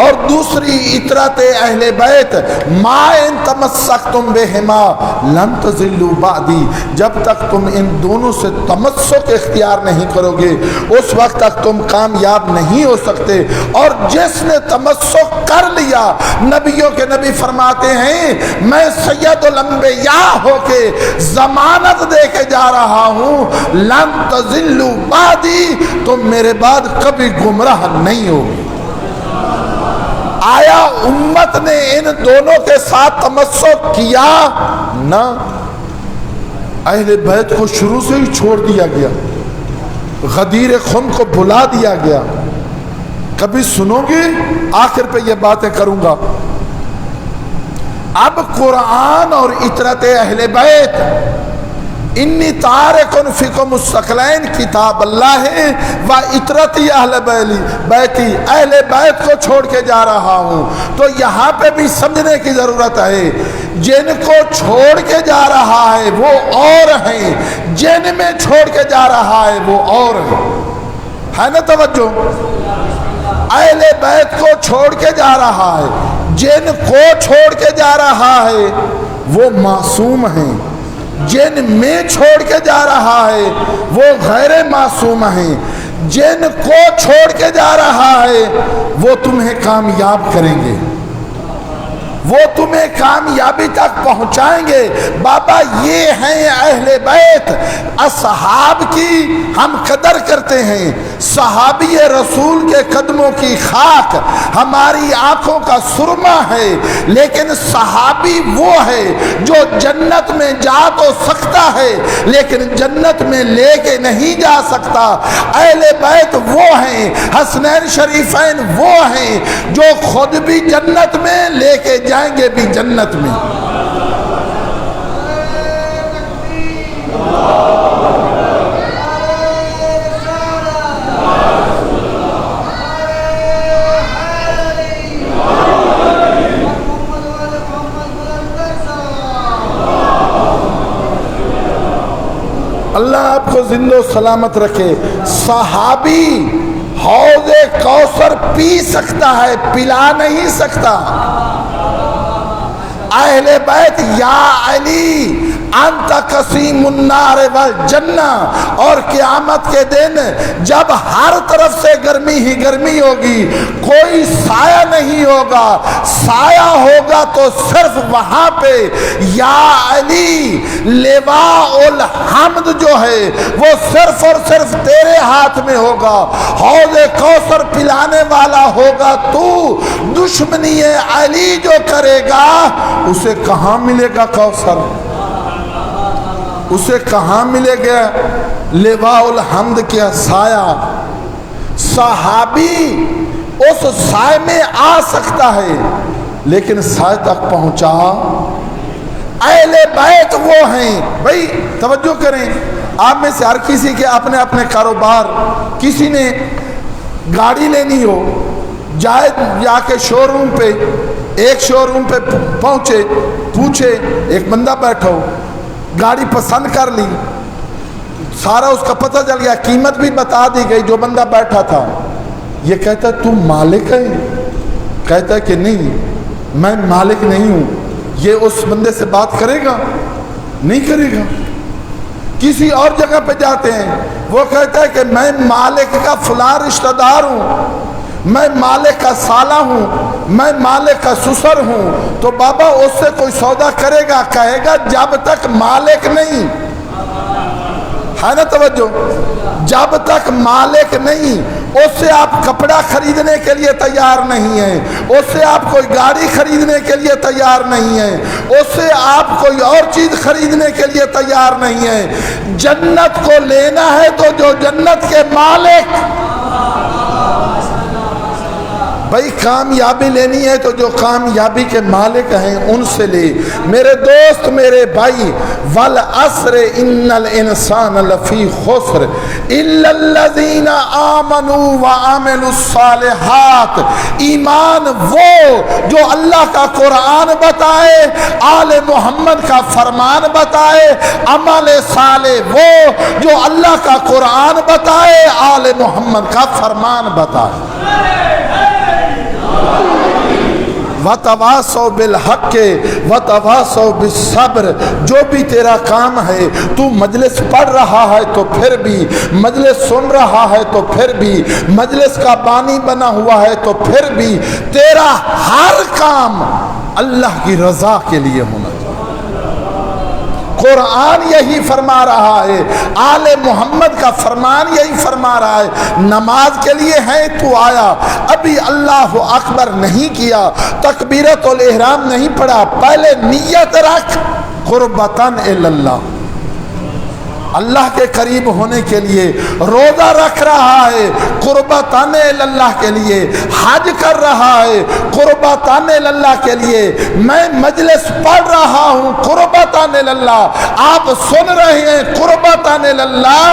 S1: اور دوسری اطرت اہل بیت. ما ان تمسکتم بہما لن تضلوا بعدی, جب تک تم ان دونوں سے تمسک اختیار نہیں کرو گے اس وقت تک تم کامیاب نہیں ہو سکتے. اور جس نے تمسک کر لیا, نبیوں کے نبی فرماتے ہیں میں سید الانبیاء ہو کے ضمانت دے کے جا رہا ہوں, لن تضلوا بعدی, تم میرے بعد کبھی گمراہ نہیں ہوگے. آیا امت نے ان دونوں کے ساتھ تمسک کیا؟ نہ, اہل بیت کو شروع سے ہی چھوڑ دیا گیا, غدیر خم کو بھلا دیا گیا. کبھی سنو گے, آخر پہ یہ باتیں کروں گا. اب قرآن اور اطرت اہل بیت, انی تارکن فیکم الثقلین, کتاب اللہ ہے و اطرتی اہل بیتی, اہل بیت کو چھوڑ کے جا رہا ہوں. تو یہاں پہ بھی سمجھنے کی ضرورت ہے, جن کو چھوڑ کے جا رہا ہے وہ اور ہیں, جن میں چھوڑ کے جا رہا ہے وہ اور ہیں. ہے نا توجہ؟ اہل بیت کو چھوڑ کے جا رہا ہے, جن کو چھوڑ کے جا رہا ہے وہ معصوم ہیں, جن میں چھوڑ کے جا رہا ہے وہ غیر معصوم ہیں. جن کو چھوڑ کے جا رہا ہے وہ تمہیں کامیاب کریں گے, وہ تمہیں کامیابی تک پہنچائیں گے. بابا یہ ہیں اہل بیت. اصحاب کی ہم قدر کرتے ہیں, صحابی رسول کے قدموں کی خاک ہماری آنکھوں کا سرما ہے, لیکن صحابی وہ ہے جو جنت میں جا تو سکتا ہے لیکن جنت میں لے کے نہیں جا سکتا. اہل بیت وہ ہیں, حسنین شریفین وہ ہیں جو خود بھی جنت میں لے کے جائیں گے بھی جنت میں. اللہ آپ کو زندہ و سلامت رکھے. صحابی حوض کوثر پی سکتا ہے, پلا نہیں سکتا. اہل بیت یا علی انت قسیم النار والجنہ، اور قیامت کے دن جب ہر طرف سے گرمی ہی گرمی ہوگی، کوئی سایہ نہیں ہوگا، سایہ ہوگا تو صرف وہاں پہ یا علی لواء الحمد جو ہے وہ صرف اور صرف تیرے ہاتھ میں ہوگا، حوض کوثر پلانے والا ہوگا تو، دشمنی علی جو کرے گا اسے کہاں ملے گا کوثر، اسے کہاں ملے گا لواء الحمد کیا سایہ؟ صحابی اس سائے میں آ سکتا ہے لیکن سائے تک پہنچا اہل بیت وہ ہیں۔ بھائی توجہ کریں، آپ میں سے ہر کسی کے اپنے اپنے کاروبار، کسی نے گاڑی لینی ہو جائے جا کے شو روم پہ، ایک شو روم پہ پہنچے، پوچھے، ایک بندہ بیٹھا ہو، گاڑی پسند کر لی، سارا اس کا پتہ چل گیا، قیمت بھی بتا دی گئی، جو بندہ بیٹھا تھا یہ کہتا ہے تو مالک ہے؟ کہتا ہے کہ نہیں میں مالک نہیں ہوں۔ یہ اس بندے سے بات کرے گا؟ نہیں کرے گا۔ کسی اور جگہ پہ جاتے ہیں، وہ کہتا ہے کہ میں مالک کا فلاں رشتہ دار ہوں، میں مالک کا سالہ ہوں، میں مالک کا سسر ہوں، تو بابا اس سے کوئی سودا کرے گا؟ کہے گا جب تک مالک نہیں ہے نا، توجہ، جب تک مالک نہیں، اس سے آپ کپڑا خریدنے کے لیے تیار نہیں ہیں، اس سے آپ کوئی گاڑی خریدنے کے لیے تیار نہیں ہیں، اس سے آپ کوئی اور چیز خریدنے کے لیے تیار نہیں ہیں۔ جنت کو لینا ہے تو جو جنت کے مالک، بھائی کامیابی لینی ہے تو جو کامیابی کے مالک ہیں ان سے لے۔ میرے دوست، میرے بھائی، والعصر ان الانسان لفی خسر الا الذین آمنوا وعملوا الصالحات۔ ایمان وہ جو اللہ کا قرآن بتائے، آل محمد کا فرمان بتائے، عمل صالح وہ جو اللہ کا قرآن بتائے، آل محمد کا فرمان بتائے۔ وَتَوَاسَوْا بِالْحَقِّ وَتَوَاسَوْا بِالصَّبْرِ۔ جو بھی تیرا کام ہے، تو مجلس پڑھ رہا ہے تو پھر بھی، مجلس سن رہا ہے تو پھر بھی، مجلس کا بانی بنا ہوا ہے تو پھر بھی، تیرا ہر کام اللہ کی رضا کے لیے ہونا چاہیے۔ قرآن یہی فرما رہا ہے، آل محمد کا فرمان یہی فرما رہا ہے۔ نماز کے لیے ہے تو آیا، ابھی اللہ اکبر نہیں کیا، تکبیرت الاحرام نہیں پڑھا، پہلے نیت رکھ قربتاً اللہ، اللہ کے قریب ہونے کے لیے۔ روزہ رکھ رہا ہے قربتاً اللہ کے لیے، حج کر رہا ہے قربتاً اللہ کے لیے، میں مجلس پڑھ رہا ہوں قربتاً اللہ، آپ سن رہے ہیں قربتاً اللہ۔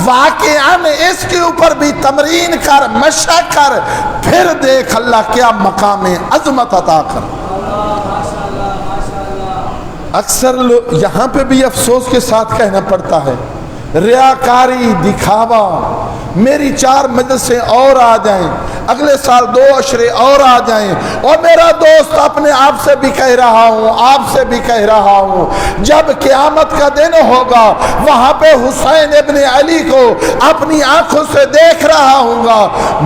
S1: واقعاً اس کے اوپر بھی تمرین کر، مشق کر، پھر دیکھ اللہ کیا مقام عظمت عطا کر۔ اکثر یہاں پہ بھی افسوس کے ساتھ کہنا پڑتا ہے، ریاکاری، دکھاوا، میری 4 مجلسیں اور آ جائیں، اگلے سال 2 عشرے اور آ جائیں، اور میرا دوست اپنے آپ سے بھی کہہ رہا ہوں، آپ سے بھی کہہ رہا ہوں، جب قیامت کا دن ہوگا وہاں پہ حسین ابن علی کو اپنی آنکھوں سے دیکھ رہا ہوں گا۔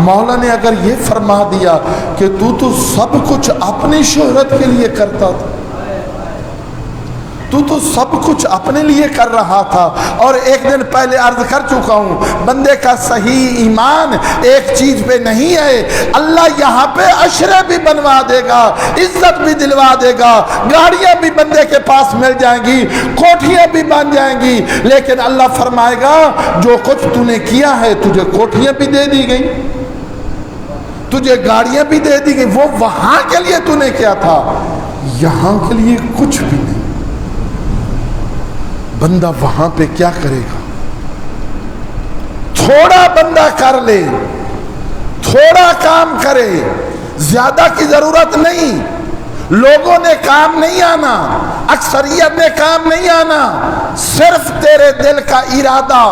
S1: مولا نے اگر یہ فرما دیا کہ تو سب کچھ اپنی شہرت کے لیے کرتا تھا، تو سب کچھ اپنے لیے کر رہا تھا، اور ایک دن پہلے عرض کر چکا ہوں، بندے کا صحیح ایمان ایک چیز پہ نہیں ہے، اللہ یہاں پہ عشرے بھی بنوا دے گا، عزت بھی دلوا دے گا، گاڑیاں بھی بندے کے پاس مل جائیں گی، کوٹھیاں بھی بن جائیں گی، لیکن اللہ فرمائے گا جو کچھ تو نے کیا ہے، تجھے کوٹھیاں بھی دے دی گئی، تجھے گاڑیاں بھی دے دی گئی، وہ وہاں کے لیے تو نے کیا تھا، یہاں کے لیے کچھ بھی نہیں۔ بندہ وہاں پہ کیا کرے گا؟ تھوڑا بندہ کر لے، تھوڑا کام کرے، زیادہ کی ضرورت نہیں، لوگوں نے کام نہیں آنا، اکثریت نے کام نہیں آنا، صرف تیرے دل کا ارادہ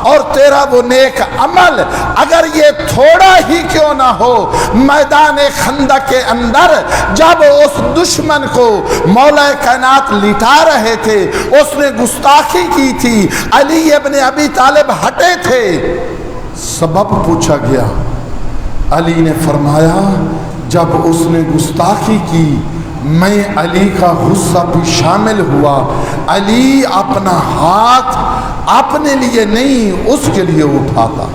S1: اور تیرا وہ نیک عمل اگر یہ تھوڑا ہی کیوں نہ ہو۔ میدان خندق کے اندر جب اس دشمن کو مولا کائنات لٹا رہے تھے، اس نے گستاخی کی تھی، علی ابن ابی طالب ہٹے تھے، سبب پوچھا گیا، علی نے فرمایا جب اس نے گستاخی کی میں علی کا غصہ بھی شامل ہوا، علی اپنا ہاتھ اپنے لیے نہیں اس کے لیے اٹھاتا،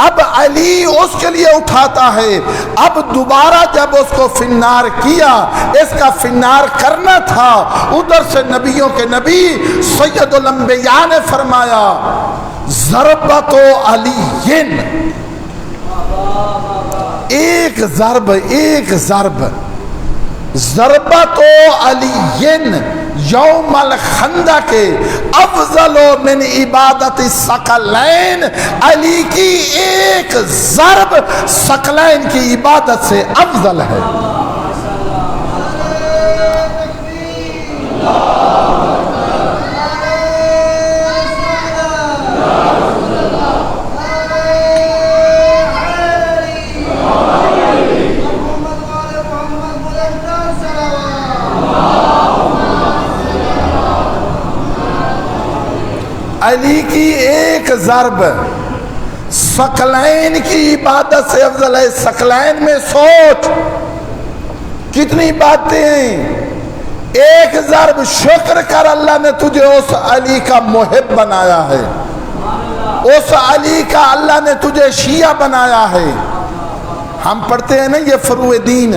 S1: اب علی اس کے لیے اٹھاتا ہے۔ اب دوبارہ جب اس کو فنار کیا، اس کا فنار کرنا تھا، ادھر سے نبیوں کے نبی سید الانبیاء نے فرمایا ضربت علی، ایک ضرب ضربت علی یوم الخندق افضل من عبادت الثقلین، علی کی ایک ضرب ثقلین کی عبادت سے افضل ہے۔ علی کی ایک ضرب ثقلین کی عبادت سے افضل ہے۔ ثقلین میں سوچ کتنی باتیں ہیں، ایک ضرب شکر کر اللہ نے تجھے اس علی کا محب بنایا ہے، اس علی کا اللہ نے تجھے شیعہ بنایا ہے۔ ہم پڑھتے ہیں نا یہ فروع دین،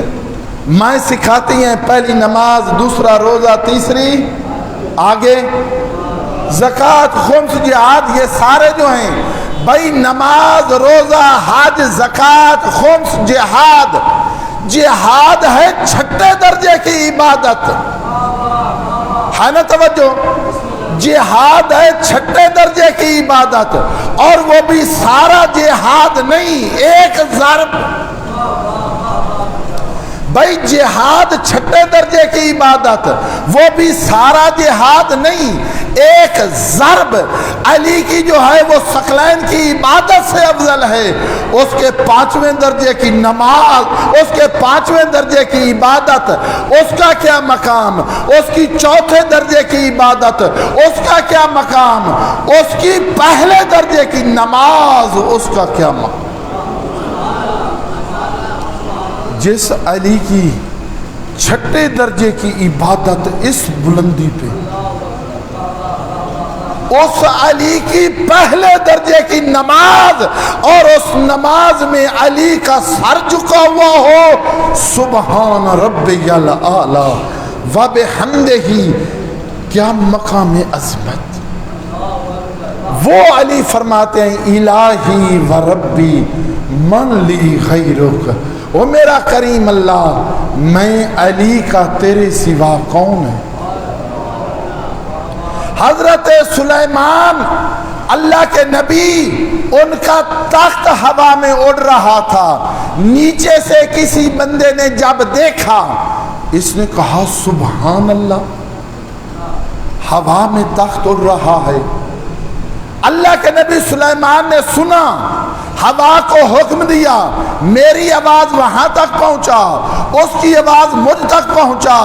S1: مائیں سکھاتی ہیں پہلی نماز، دوسرا روزہ، تیسری آگے زکوٰۃ، خمس، جہاد، یہ سارے جو ہیں بھائی نماز، روزہ، حج، زکوٰۃ، خمس، جہاد، جہاد ہے چھٹے درجے کی عبادت، ہے نا توجہ، جہاد ہے چھٹے درجے کی عبادت، اور وہ بھی سارا جہاد نہیں، ایک ضرب، بھائی جہاد چھٹے درجے کی عبادت، وہ بھی سارا جہاد نہیں، ایک ضرب علی کی جو ہے وہ ثقلین کی عبادت سے افضل ہے۔ اس کے 5ویں درجے کی نماز، اس کے 5ویں درجے کی عبادت، اس کا کیا مقام، اس کی 4تھے درجے کی عبادت، اس کا کیا مقام، اس کی پہلے درجے کی نماز، اس کا کیا مقام۔ جس علی کی چھٹے درجے کی عبادت اس بلندی پہ، اس علی کی پہلے درجے کی نماز، اور اس نماز میں علی کا سر جھکا ہوا ہو، سبحان ربی الاعلی وبحمدہ، کیا مقام عظمت۔ وہ علی فرماتے ہیں الہی و ربی من لی غیرک، وہ میرا کریم اللہ، میں علی کا تیرے سوا کون ہے۔ حضرت سلیمان اللہ کے نبی، ان کا تخت ہوا میں اڑ رہا تھا، نیچے سے کسی بندے نے جب دیکھا، اس نے کہا سبحان اللہ، ہوا میں تخت اڑ رہا ہے۔ اللہ کے نبی سلیمان نے سنا، ہوا کو حکم دیا، میری آواز وہاں تک پہنچا، اس کی آواز مجھ تک پہنچا۔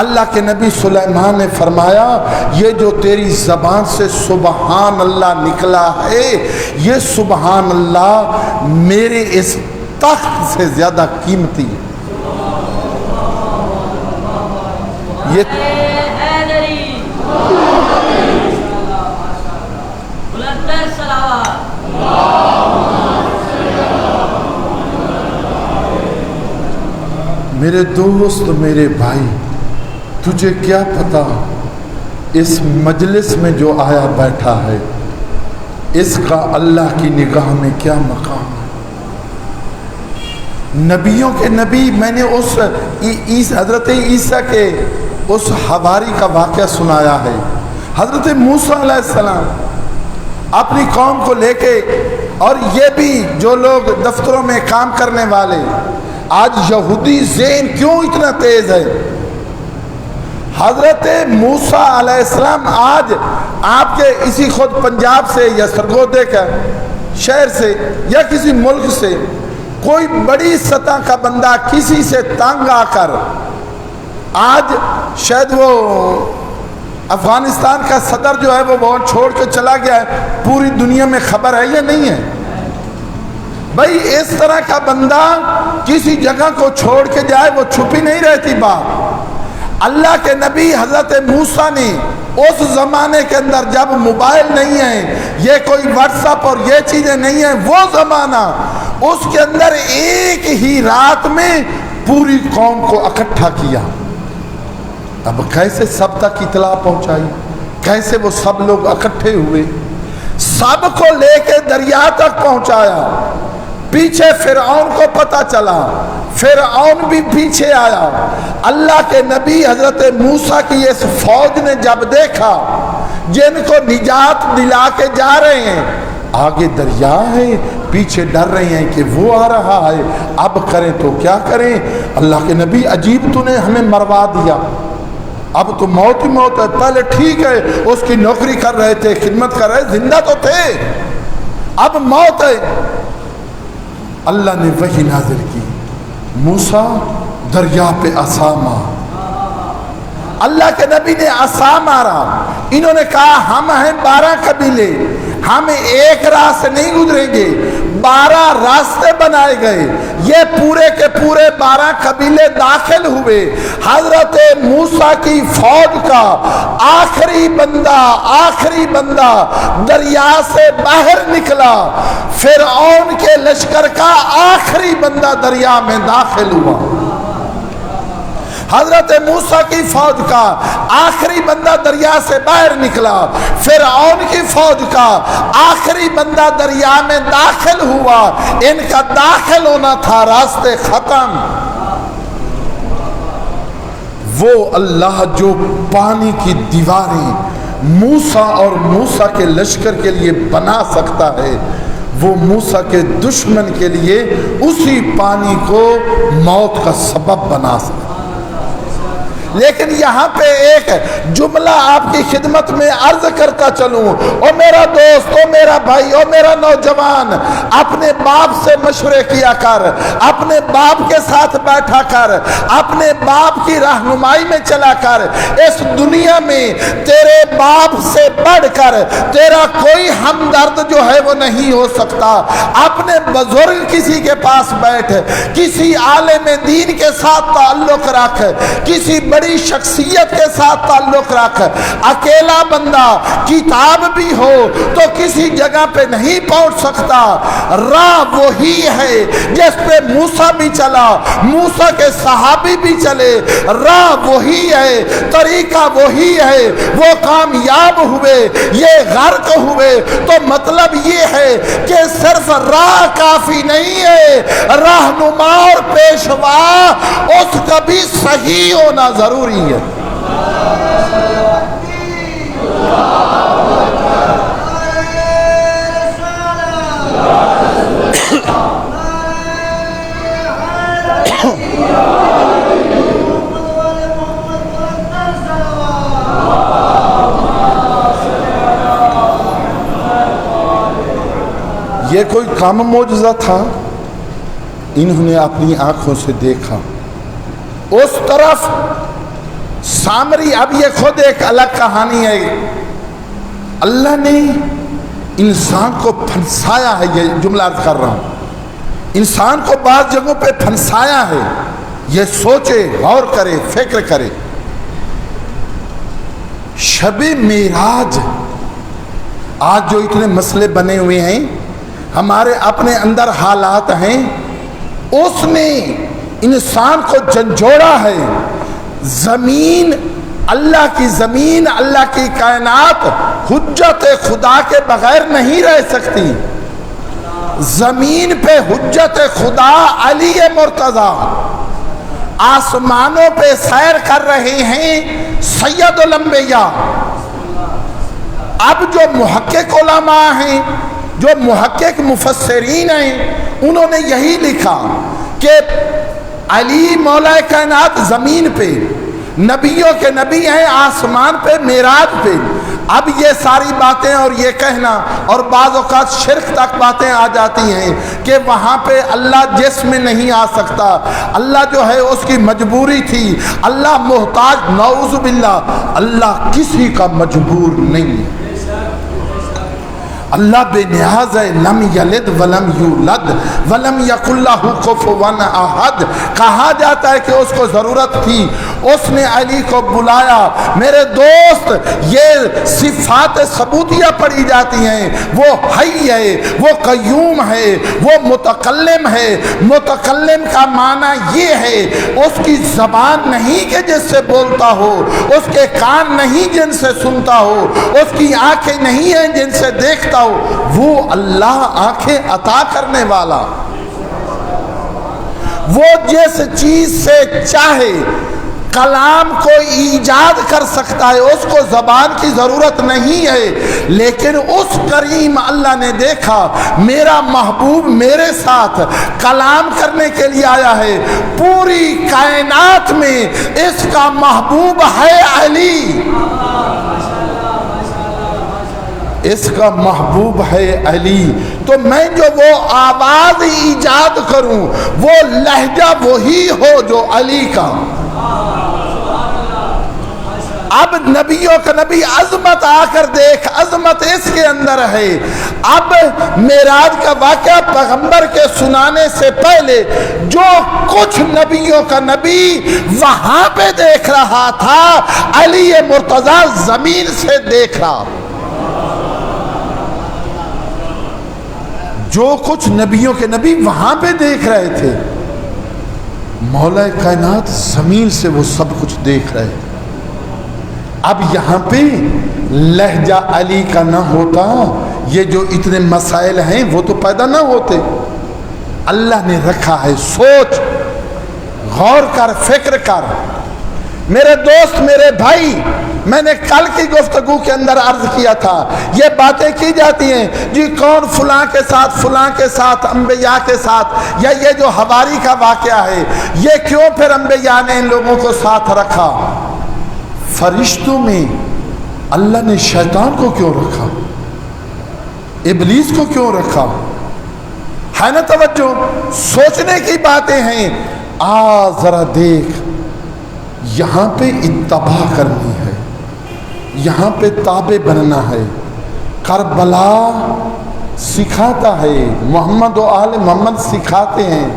S1: اللہ کے نبی سلیمان نے فرمایا یہ جو تیری زبان سے سبحان اللہ نکلا ہے، یہ سبحان اللہ میرے اس تخت سے زیادہ قیمتی ہے۔ یہ میرے دوست، میرے بھائی، تجھے کیا پتا اس مجلس میں جو آیا بیٹھا ہے، اس کا اللہ کی نگاہ میں کیا مقام ہے۔ نبیوں کے نبی، میں نے اس حضرت عیسیٰ کے اس حواری کا واقعہ سنایا ہے۔ حضرت موسیٰ علیہ السلام اپنی قوم کو لے کے، اور یہ بھی جو لوگ دفتروں میں کام کرنے والے، آج یہودی ذہن کیوں اتنا تیز ہے؟ حضرت موسیٰ علیہ السلام آج آپ کے اسی خود پنجاب سے یا سرگودے کا شہر سے یا کسی ملک سے کوئی بڑی سطح کا بندہ کسی سے تنگ آ کر، آج شاید وہ افغانستان کا صدر جو ہے وہ بہت چھوڑ کے چلا گیا ہے، پوری دنیا میں خبر ہے یا نہیں ہے؟ بھائی اس طرح کا بندہ کسی جگہ کو چھوڑ کے جائے وہ چھپی نہیں رہتی بات۔ اللہ کے نبی حضرت موسیٰ نے اس زمانے کے اندر جب موبائل نہیں ہے، یہ کوئی واٹس ایپ اور یہ چیزیں نہیں ہیں، وہ زمانہ، اس کے اندر ایک ہی رات میں پوری قوم کو اکٹھا کیا۔ اب کیسے سب تک اطلاع پہنچائی، کیسے وہ سب لوگ اکٹھے ہوئے، سب کو لے کے دریا تک پہنچایا۔ پیچھے فرعون کو پتہ چلا، فرعون بھی پیچھے آیا۔ اللہ کے نبی حضرت موسیٰ کی اس فوج نے جب دیکھا جن کو نجات دلا کے جا رہے ہیں، آگے دریا ہے، پیچھے ڈر رہے ہیں کہ وہ آ رہا ہے، اب کریں تو کیا کریں؟ اللہ کے نبی عجیب، تو نے ہمیں مروا دیا، اب تو موت ہی موت ہے۔ پہلے ٹھیک ہے اس کی نوکری کر رہے تھے، خدمت کر رہے، زندہ تو تھے، اب موت ہے۔ اللہ نے وحی نازل کی، موسیٰ دریا پہ عصا مار۔ اللہ کے نبی نے عصا مارا۔ انہوں نے کہا ہم ہیں 12 قبیلے، ہم ایک راہ سے نہیں گزریں گے، 12 راستے بنائے گئے، یہ پورے کے پورے 12 قبیلے داخل ہوئے۔ حضرت موسیٰ کی فوج کا آخری بندہ دریا سے باہر نکلا، فرعون کے لشکر کا آخری بندہ دریا میں داخل ہوا۔ حضرت موسیٰ کی فوج کا آخری بندہ دریا سے باہر نکلا، فرعون کی فوج کا آخری بندہ دریا میں داخل ہوا۔ ان کا داخل ہونا تھا، راستے ختم۔ وہ اللہ جو پانی کی دیواریں موسیٰ اور موسیٰ کے لشکر کے لیے بنا سکتا ہے، وہ موسیٰ کے دشمن کے لیے اسی پانی کو موت کا سبب بنا سکتا۔ لیکن یہاں پہ ایک جملہ آپ کی خدمت میں عرض کرتا چلوں، او میرا دوست، او میرا بھائی، او میرا نوجوان، اپنے باپ سے مشورے کیا کر، اپنے باپ کے ساتھ بیٹھا کر، اپنے باپ کی رہنمائی میں چلا کر۔ اس دنیا میں تیرے باپ سے بڑھ کر تیرا کوئی ہمدرد جو ہے وہ نہیں ہو سکتا۔ اپنے بزرگ کسی کے پاس بیٹھ، کسی عالم دین کے ساتھ تعلق رکھ، کسی بڑی شخصیت کے ساتھ تعلق رکھ۔ اکیلا بندہ کتاب بھی ہو تو کسی جگہ پہ نہیں پہنچ سکتا۔ راہ وہی ہے جس پہ موسیٰ بھی چلا، موسیٰ کے صحابی بھی چلے، راہ وہی ہے، طریقہ وہی ہے، وہ کامیاب ہوئے، یہ غرق ہوئے۔ تو مطلب یہ ہے کہ صرف راہ کافی نہیں ہے، رہنما اور پیشوا اس کا بھی صحیح ہونا ضروری ہے۔ یہ کوئی کام معجزہ تھا؟ انہوں نے اپنی آنکھوں سے دیکھا۔ اس طرف سامری، اب یہ خود ایک الگ کہانی ہے۔ اللہ نے انسان کو پھنسایا ہے، یہ جملہ عرض کر رہا ہوں، انسان کو بعض جگہوں پہ پھنسایا ہے، یہ سوچے، غور کرے، فکر کرے۔ شب معراج، آج جو اتنے مسئلے بنے ہوئے ہیں، ہمارے اپنے اندر حالات ہیں، اس نے انسان کو جھنجھوڑا ہے۔ زمین، اللہ کی زمین، اللہ کی کائنات حجت خدا کے بغیر نہیں رہ سکتی۔ زمین پہ حجت خدا علی مرتضیٰ، آسمانوں پہ سیر کر رہے ہیں سید الانبیاء۔ اب جو محقق علماء ہیں، جو محقق مفسرین ہیں، انہوں نے یہی لکھا کہ علی مولا کائنات زمین پہ، نبیوں کے نبی ہیں آسمان پہ معراج پہ. اب یہ ساری باتیں اور یہ کہنا، اور بعض اوقات شرک تک باتیں آ جاتی ہیں کہ وہاں پہ اللہ جسم میں نہیں آ سکتا، اللہ جو ہے اس کی مجبوری تھی، اللہ محتاج. نعوذ باللہ، اللہ کسی کا مجبور نہیں ہے. اللہ بے نیاز ہے. لم یلد ولم یولد ولم یکن لہ کفوا احد. کہا جاتا ہے کہ اس کو ضرورت تھی، اس نے علی کو بلایا. میرے دوست، یہ صفات ثبوتیہ پڑھی جاتی ہیں. وہ حی ہے، وہ قیوم ہے، وہ متکلم ہے. متکلم کا معنی یہ ہے اس کی زبان نہیں کہ جس سے بولتا ہو، اس کے کان نہیں جن سے سنتا ہو، اس کی آنکھیں نہیں ہیں جن سے دیکھتا ہو. وہ اللہ آنکھیں عطا کرنے والا، وہ جس چیز سے چاہے کلام کو ایجاد کر سکتا ہے. اس کو زبان کی ضرورت نہیں ہے، لیکن اس کریم اللہ نے دیکھا میرا محبوب میرے ساتھ کلام کرنے کے لیے آیا ہے. پوری کائنات میں اس کا محبوب ہے علی، اس کا محبوب ہے علی. تو میں جو وہ آواز ایجاد کروں، وہ لہجہ وہی ہو جو علی کا. اب نبیوں کا نبی عظمت آ کر دیکھ، عظمت اس کے اندر ہے. اب معراج کا واقعہ پیغمبر کے سنانے سے پہلے جو کچھ نبیوں کا نبی وہاں پہ دیکھ رہا تھا، علی مرتضیٰ زمین سے دیکھ رہا. جو کچھ نبیوں کے نبی وہاں پہ دیکھ رہے تھے، مولا کائنات زمین سے وہ سب کچھ دیکھ رہے تھے. اب یہاں پہ لہجہ علی کا نہ ہوتا، یہ جو اتنے مسائل ہیں وہ تو پیدا نہ ہوتے. اللہ نے رکھا ہے. سوچ، غور کر، فکر کر. میرے دوست، میرے بھائی، میں نے کل کی گفتگو کے اندر عرض کیا تھا، یہ باتیں کی جاتی ہیں جی کون فلاں کے ساتھ، فلاں کے ساتھ، انبیاء کے ساتھ، یا یہ جو حواری کا واقعہ ہے، یہ کیوں پھر انبیاء نے ان لوگوں کو ساتھ رکھا؟ فرشتوں میں اللہ نے شیطان کو کیوں رکھا؟ ابلیس کو کیوں رکھا؟ ہے نا توجہ؟ سوچنے کی باتیں ہیں. آ ذرا دیکھ، یہاں پہ اتباع کرنی ہے، یہاں پہ تابع بننا ہے. کربلا سکھاتا ہے، محمد و آل محمد سکھاتے ہیں.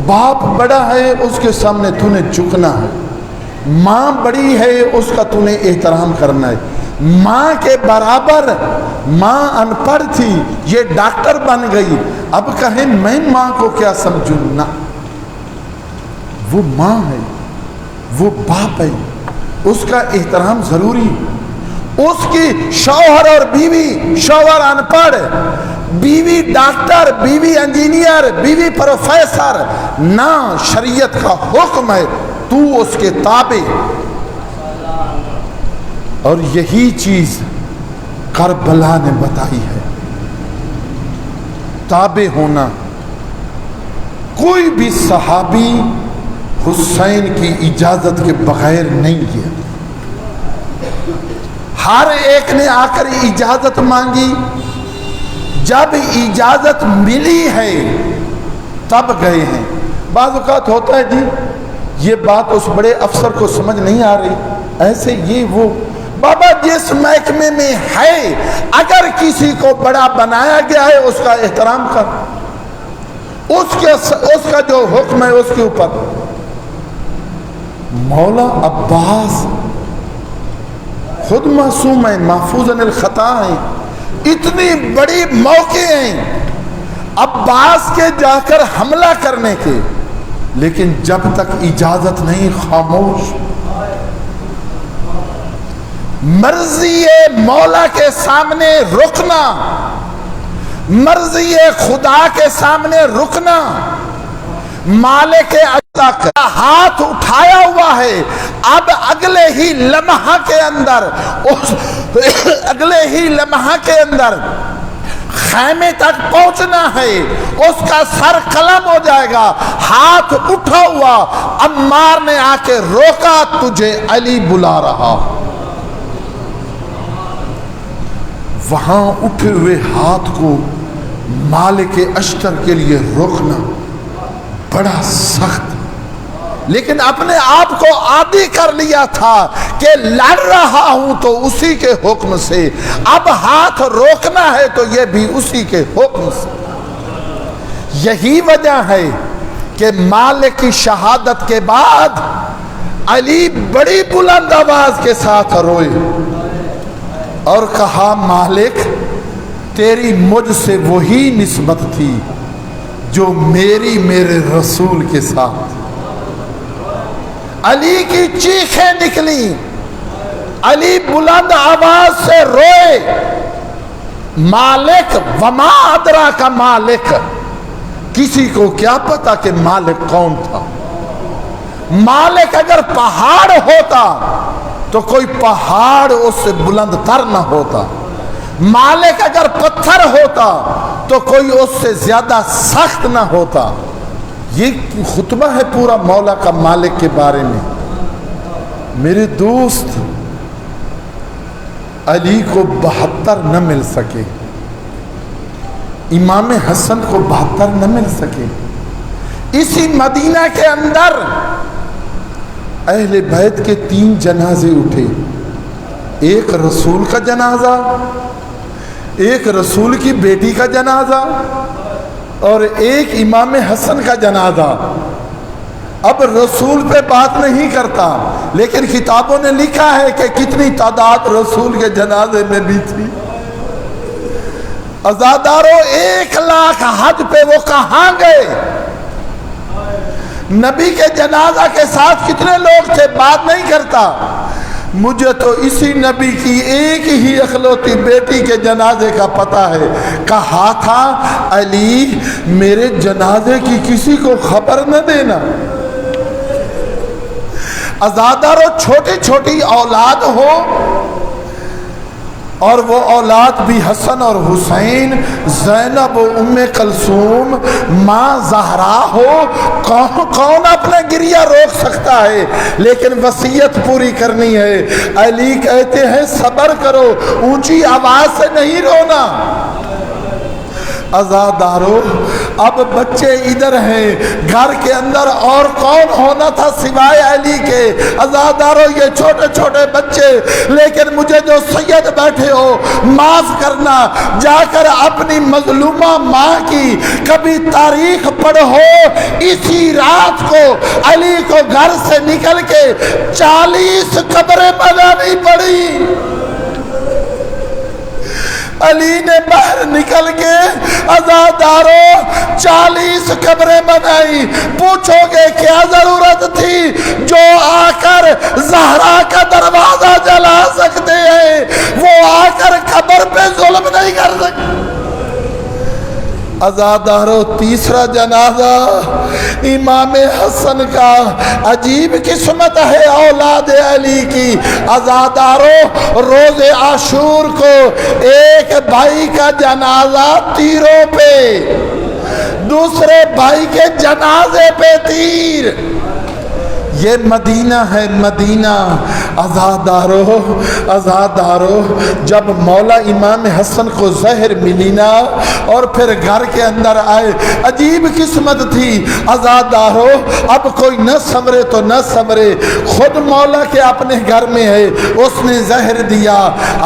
S1: باپ بڑا ہے، اس کے سامنے تو نے جھکنا ہے. ماں بڑی ہے، اس کا تو نے احترام کرنا ہے. ماں کے برابر، ماں ان پڑھ تھی، یہ ڈاکٹر بن گئی، اب کہیں میں ماں کو کیا سمجھوں؟ نہ، وہ ماں ہے، وہ باپ ہے، اس کا احترام ضروری. اس کی شوہر اور بیوی، شوہر ان پڑھ، بیوی ڈاکٹر، بیوی انجینئر، بیوی پروفیسر، نہ، شریعت کا حکم ہے تو اس کے تابع. اور یہی چیز کربلا نے بتائی ہے، تابع ہونا. کوئی بھی صحابی حسین کی اجازت کے بغیر نہیں گیا. ہر ایک نے آ کر اجازت مانگی. جب اجازت ملی ہے تب گئے ہیں. بعض اوقات ہوتا ہے جی یہ بات اس بڑے افسر کو سمجھ نہیں آ رہی، ایسے یہ وہ. بابا جس محکمے میں ہے، اگر کسی کو بڑا بنایا گیا ہے اس کا احترام کر، اس کا جو حکم ہے اس کے اوپر. مولا عباس خود معصوم ہیں، محفوظ عن الخطا ہیں، اتنی بڑی موقع ہیں عباس کے جا کر حملہ کرنے کے، لیکن جب تک اجازت نہیں خاموش. مرضی مولا کے سامنے رکنا، مرضی خدا کے سامنے رکنا. مالک تک ہاتھ اٹھایا ہوا ہے، اب اگلے ہی لمحہ کے اندر خیمے تک پہنچنا ہے، اس کا سر قلم ہو جائے گا، ہاتھ اٹھا ہوا، عمار نے آ کے روکا، تجھے علی بلا رہا۔ وہاں اٹھے ہوئے ہاتھ کو مالک اشتر کے لیے روکنا بڑا سخت، لیکن اپنے آپ کو عادی کر لیا تھا کہ لڑ رہا ہوں تو اسی کے حکم سے، اب ہاتھ روکنا ہے تو یہ بھی اسی کے حکم سے۔ یہی وجہ ہے کہ مالک کی شہادت کے بعد علی بڑی بلند آواز کے ساتھ روئے اور کہا مالک تیری مجھ سے وہی نسبت تھی جو میری میرے رسول کے ساتھ۔ علی کی چیخیں نکلی، علی بلند آواز سے روئے، مالک وما ادرا کا مالک، کسی کو کیا پتا کہ مالک کون تھا؟ مالک اگر پہاڑ ہوتا تو کوئی پہاڑ اس سے بلند تر نہ ہوتا، مالک اگر پتھر ہوتا تو کوئی اس سے زیادہ سخت نہ ہوتا۔ یہ خطبہ ہے پورا مولا کا مالک کے بارے میں۔ میرے دوست، علی کو 72 نہ مل سکے، امام حسن کو 72 نہ مل سکے۔ اسی مدینہ کے اندر اہل بیت کے 3 جنازے اٹھے، ایک رسول کا جنازہ، ایک رسول کی بیٹی کا جنازہ اور ایک امام حسن کا جنازہ۔ اب رسول پہ بات نہیں کرتا، لیکن کتابوں نے لکھا ہے کہ کتنی تعداد رسول کے جنازے میں بھی تھی۔ عزاداروں 1 لاکھ حج پہ وہ کہاں گئے؟ نبی کے جنازہ کے ساتھ کتنے لوگ تھے بات نہیں کرتا۔ مجھے تو اسی نبی کی ایک ہی اخلوتی بیٹی کے جنازے کا پتہ ہے، کہا تھا علی میرے جنازے کی کسی کو خبر نہ دینا۔ عزاداروں چھوٹی چھوٹی اولاد ہو اور وہ اولاد بھی حسن اور حسین، زینب و ام کلثوم، ماں زہرا ہو، کون اپنا گریہ روک سکتا ہے؟ لیکن وصیت پوری کرنی ہے۔ علی کہتے ہیں صبر کرو، اونچی آواز سے نہیں رونا۔ عزادارو اب بچے ادھر ہیں، گھر کے اندر اور کون ہونا تھا سوائے علی کے؟ عزادارو یہ چھوٹے چھوٹے بچے، لیکن مجھے جو سید بیٹھے ہو معاف کرنا، جا کر اپنی مظلومہ ماں کی کبھی تاریخ پڑھو۔ اسی رات کو علی کو گھر سے نکل کے 40 قبریں بنانی پڑی۔ علی نے باہر نکل کے عزاداروں 40 قبریں بنائی۔ پوچھو گے کیا ضرورت تھی؟ جو آ کر زہرا کا دروازہ جلا سکتے ہیں وہ آ کر قبر پہ ظلم نہیں کر سکتے۔ عزاداروں تیسرا جنازہ امام حسن کا، عجیب قسمت ہے اولاد علی کی۔ عزاداروں روز عاشور کو ایک بھائی کا جنازہ تیروں پہ، دوسرے بھائی کے جنازے پہ تیر۔ یہ مدینہ ہے مدینہ۔ عزادارو جب مولا امام حسن کو زہر ملی نا اور پھر گھر کے اندر آئے، عجیب قسمت تھی عزادارو۔ اب کوئی نہ سمرے تو نہ سمرے، خود مولا کے اپنے گھر میں ہے، اس نے زہر دیا۔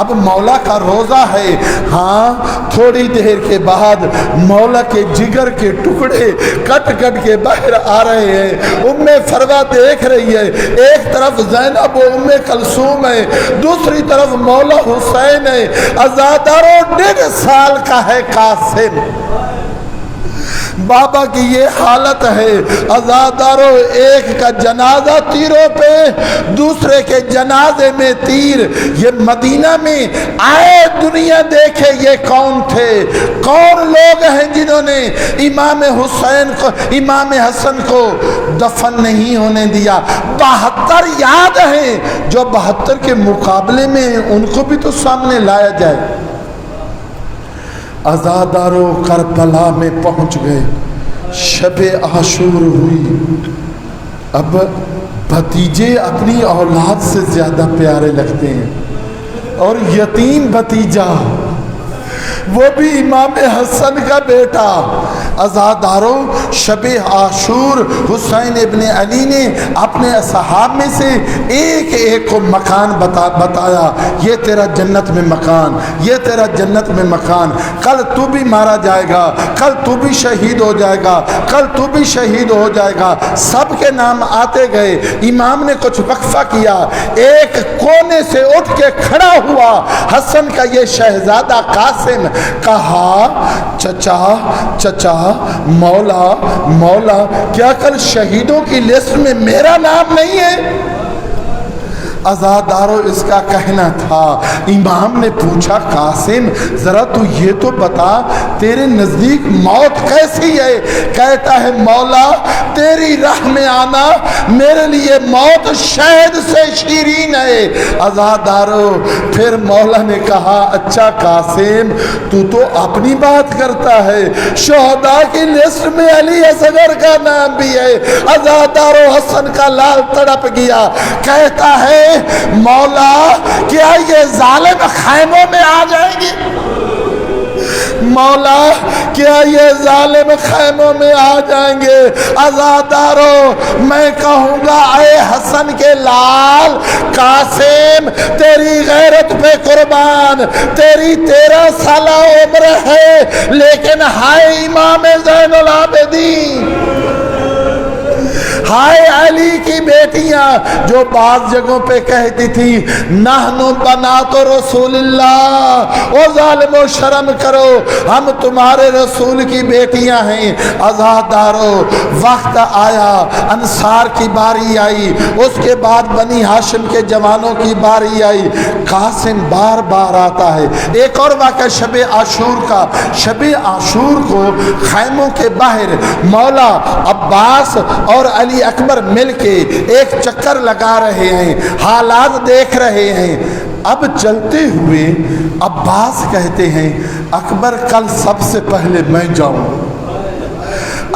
S1: اب مولا کا روزہ ہے، ہاں تھوڑی دیر کے بعد مولا کے جگر کے ٹکڑے کٹ کٹ کے باہر آ رہے ہیں۔ ام فروا دیکھ رہی ہے، ایک طرف زینب و ام کلثوم ہے، دوسری طرف مولا حسین ہے۔ عزاداروں 1.5 سال کا ہے قاسم، بابا کی یہ حالت ہے۔ عزاداروں ایک کا جنازہ تیروں پہ، دوسرے کے جنازے میں تیر۔ یہ مدینہ میں آئے دنیا دیکھے یہ کون تھے، کون لوگ ہیں جنہوں نے امام حسین کو، امام حسن کو دفن نہیں ہونے دیا۔ 72 یاد ہیں، جو 72 کے مقابلے میں ان کو بھی تو سامنے لایا جائے۔ عزادارو کربلا میں پہنچ گئے، شب عاشور ہوئی۔ اب بھتیجے اپنی اولاد سے زیادہ پیارے لگتے ہیں، اور یتیم بھتیجا وہ بھی امام حسن کا بیٹا۔ عزاداروں، شب عاشور حسین ابن علی نے اپنے اصحاب میں سے ایک ایک کو مکان بتایا، یہ تیرا جنت میں مکان، یہ تیرا جنت میں مکان، کل تو بھی مارا جائے گا، کل تو بھی شہید ہو جائے گا، کل تو بھی شہید ہو جائے گا۔ سب کے نام آتے گئے۔ امام نے کچھ وقفہ کیا، ایک کونے سے اٹھ کے کھڑا ہوا حسن کا یہ شہزادہ قاسم، کہا چچا چچا، مولا مولا، کیا کل شہیدوں کی لسٹ میں میرا نام نہیں ہے؟ عزادارو اس کا کہنا تھا۔ امام نے پوچھا قاسم ذرا تو یہ تو بتا تیرے نزدیک موت کیسی ہے؟ کہتا ہے مولا تیری راہ میں آنا میرے لیے موت شہد سے شیرین ہے۔ عزادارو پھر مولا نے کہا اچھا قاسم تو اپنی بات کرتا ہے، شہداء کی لسٹ میں علی اصغر کا نام بھی ہے۔ عزادارو حسن کا لال تڑپ گیا، کہتا ہے مولا کیا یہ ظالم خیموں میں آ جائیں گے؟ مولا کیا یہ ظالم خیموں میں آ جائیں گے؟ عزادارو میں کہوں گا اے حسن کے لال قاسم تیری غیرت پہ قربان، تیری 13 سالہ عمر ہے، لیکن ہائے امام زین العابدین، ہائے علی کی بیٹیاں جو بعض جگہوں پہ کہتی تھی نحنو بنات رسول اللہ، او ظالمو شرم کرو ہم تمہارے رسول کی بیٹیاں ہیں۔ عزادارو وقت آیا، انصار کی باری آئی، اس کے بعد بنی ہاشم کے جوانوں کی باری آئی۔ قاسم بار بار آتا ہے۔ ایک اور واقعہ شب عاشور کا، شب عاشور کو خیموں کے باہر مولا عباس اور علی اکبر مل کے ایک چکر لگا رہے ہیں، حالات دیکھ رہے ہیں۔ اب چلتے ہوئے عباس کہتے ہیں اکبر کل سب سے پہلے میں جاؤں۔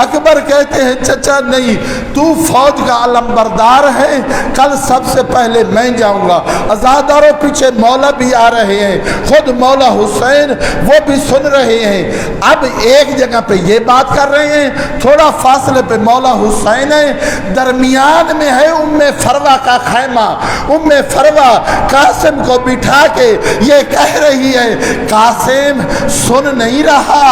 S1: اکبر کہتے ہیں چچا نہیں، تو فوج کا علمبردار ہے، کل سب سے پہلے میں جاؤں گا۔ عزاداروں پیچھے مولا بھی آ رہے ہیں، خود مولا حسین وہ بھی سن رہے ہیں۔ اب ایک جگہ پہ یہ بات کر رہے ہیں، تھوڑا فاصلے پہ مولا حسین ہے، درمیان میں ہے ام فروا کا خیمہ۔ ام فروا قاسم کو بٹھا کے یہ کہہ رہی ہے قاسم سن نہیں رہا،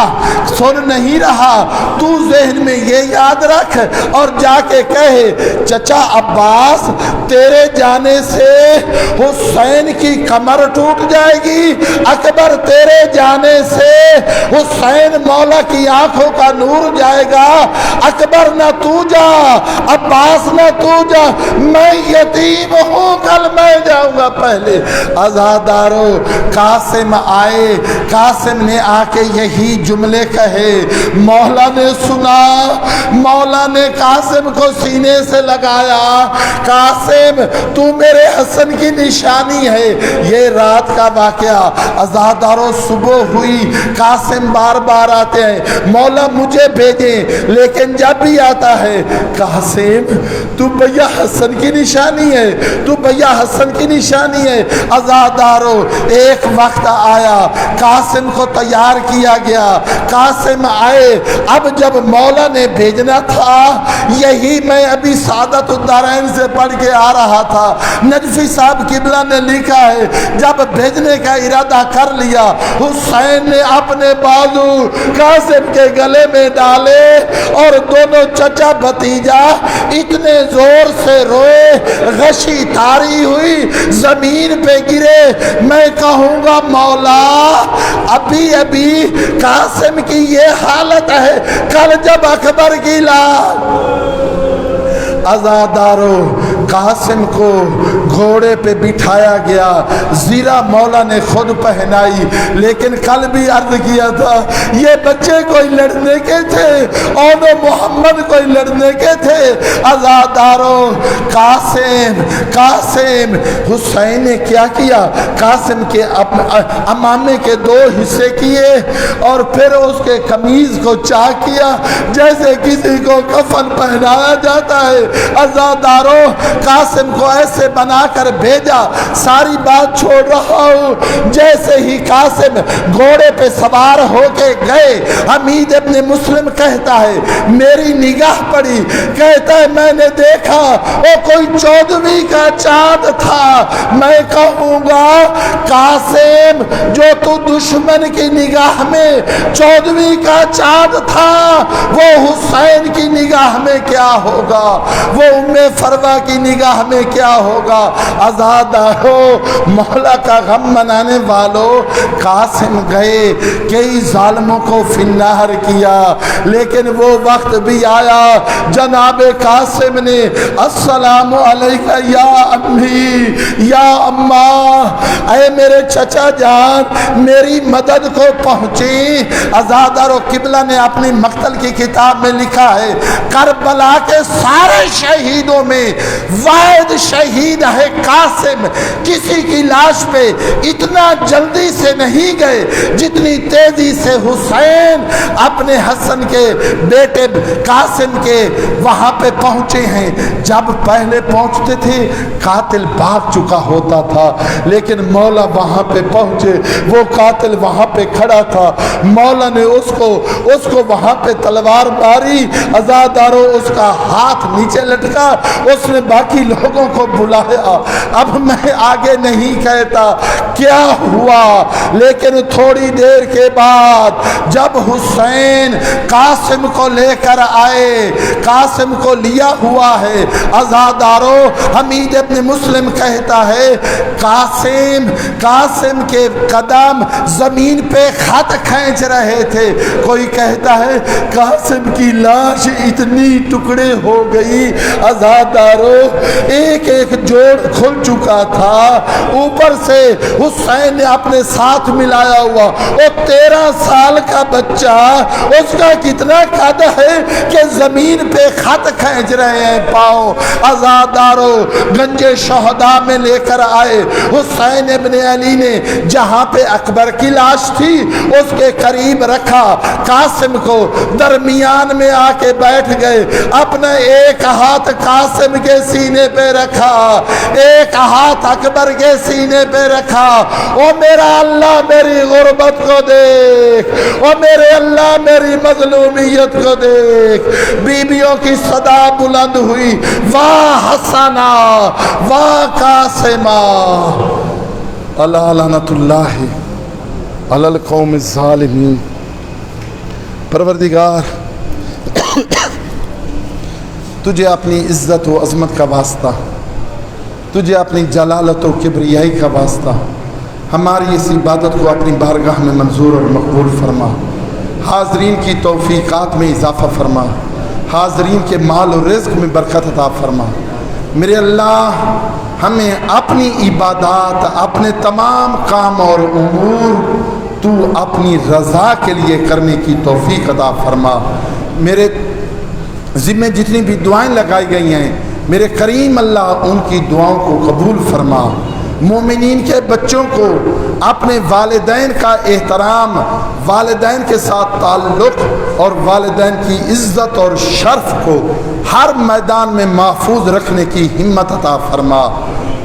S1: تو ذہن میں یہ یاد رکھ اور جا کے کہے چچا عباس تیرے جانے سے حسین کی کمر ٹوٹ جائے گی، اکبر تیرے جانے سے حسین مولا کی آنکھوں کا نور جائے گا۔ اکبر نہ تو جا، عباس نہ تو جا، میں یتیم ہوں، کل میں جاؤں گا پہلے۔ عزادارو قاسم آئے، قاسم نے آ کے یہی جملے کہے، مولا نے سنا، مولا نے قاسم کو سینے سے لگایا، قاسم تو میرے حسن کی نشانی ہے۔ یہ رات کا واقعہ۔ عزاداروں صبح ہوئی، قاسم بار بار آتے ہیں، مولا مجھے بھیجیں، لیکن جب بھی آتا ہے قاسم تو بھیا حسن کی نشانی ہے، تو بھیا حسن کی نشانی ہے۔ عزاداروں ایک وقت آیا، قاسم کو تیار کیا گیا، قاسم آئے۔ اب جب مولا نے بھیجنا تھا، یہی میں ابھی سعادت الدارین سے پڑھ کے آ رہا تھا، نجفی صاحب قبلہ نے لکھا ہے جب بھیجنے کا ارادہ کر لیا، حسین نے اپنے بازو قاسم کے گلے میں ڈالے اور دونوں چچا بھتیجا اتنے زور سے روئے، غشی تاری ہوئی، زمین پہ گرے۔ میں کہوں گا مولا ابھی قاسم کی یہ حالت ہے، کل جب اکبر کی لاش۔ عزادارو قاسم کو گھوڑے پہ بٹھایا گیا، زیرہ مولا نے خود پہنائی، لیکن کل بھی عرض کیا تھا یہ بچے کوئی لڑنے کے تھے اور محمد کوئی لڑنے کے تھے۔ عزاداروں، قاسم حسین نے کیا کیا؟ قاسم کے امامے کے 2 حصے کیے اور پھر اس کے قمیض کو چاک کیا جیسے کسی کو کفن پہنایا جاتا ہے۔ عزاداروں، قاسم کو ایسے بنا کر بھیجا، ساری بات چھوڑ رہا ہوں، جیسے ہی قاسم گھوڑے پہ سوار ہو کے گئے، حمید ابن مسلم کہتا ہے میری نگاہ پڑی، کہتا ہے میں نے دیکھا وہ کوئی 14ویں کا چاند تھا۔ میں کہوں گا قاسم جو تو دشمن کی نگاہ میں 14ویں کا چاند تھا، وہ حسین کی نگاہ میں کیا ہوگا، وہ ام فروہ کی نگاہ میں کیا ہوگا۔ عزادارو، مولا کا غم منانے والوں، قاسم گئے، کئی ظالموں کو فی النار کیا، لیکن وہ وقت بھی آیا جناب قاسم نے السلام علیکہ یا امی یا اماں، اے میرے چچا جان میری مدد کو پہنچی۔ عزادار و قبلہ نے اپنی مقتل کی کتاب میں لکھا ہے کربلا کے سارے شہیدوں میں واحد شہید ہے قاسم۔ کسی کی لاش پہ اتنا جلدی سے نہیں گئے جتنی تیزی سے حسین اپنے حسن کے بیٹے قاسم کے وہاں پہ پہنچے ہیں۔ جب پہلے پہنچتے تھے قاتل بھاگ چکا ہوتا تھا، لیکن مولا وہاں پہ پہنچے، وہ قاتل وہاں پہ کھڑا تھا، مولا نے اس کو وہاں پہ تلوار ماری۔ عزادارو، اس کا ہاتھ نیچے لٹکا، اس نے باقی لوگوں کو بلایا۔ اب میں آگے نہیں کہتا کیا ہوا، لیکن تھوڑی دیر کے بعد جب حسین قاسم کو لے کر آئے، قاسم کو لیا ہوا ہے، عزادارو حمید ابن مسلم کہتا ہے قاسم کے قدم زمین پہ خط کھینچ رہے تھے۔ کوئی کہتا ہے قاسم کی لاش اتنی ٹکڑے ہو گئی، عزادارو ایک ایک جوڑ کھل چکا تھا، اوپر سے حسین نے اپنے ساتھ ملایا ہوا وہ 13 سال کا بچہ، اس کا کتنا قد ہے کہ زمین پہ خط کھینچ رہے ہیں پاؤں۔ عزادارو گنج شہداء میں لے کر آئے، حسین ابن علی نے جہاں پہ اکبر کی لاش تھی اس کے قریب رکھا، قاسم کو درمیان میں آ کے بیٹھ گئے، اپنا ایک ہاتھ قاسم کے سینے پہ رکھا، ایک ہاتھ اکبر کے سینے پہ رکھا۔ او میرا اللہ میری غربت کو دیکھ، او میرے اللہ میری مظلومیت کو دیکھ۔ بیویوں کی صدا بلند ہوئی، واہ حسنا واہ قاسمہ، اللہ لعنت اللہ علی القوم الظالمین۔ پروردگار تجھے اپنی عزت و عظمت کا واسطہ، تجھے اپنی جلالت و کبریائی کا واسطہ ہماری اس عبادت کو اپنی بارگاہ میں منظور اور مقبول فرما، حاضرین کی توفیقات میں اضافہ فرما، حاضرین کے مال و رزق میں برکت عطا فرما۔ میرے اللہ ہمیں اپنی عبادات، اپنے تمام کام اور امور تو اپنی رضا کے لیے کرنے کی توفیق عطا فرما۔ میرے ذمہ جتنی بھی دعائیں لگائی گئی ہیں میرے کریم اللہ ان کی دعاؤں کو قبول فرما۔ مومنین کے بچوں کو اپنے والدین کا احترام، والدین کے ساتھ تعلق اور والدین کی عزت اور شرف کو ہر میدان میں محفوظ رکھنے کی ہمت عطا فرما۔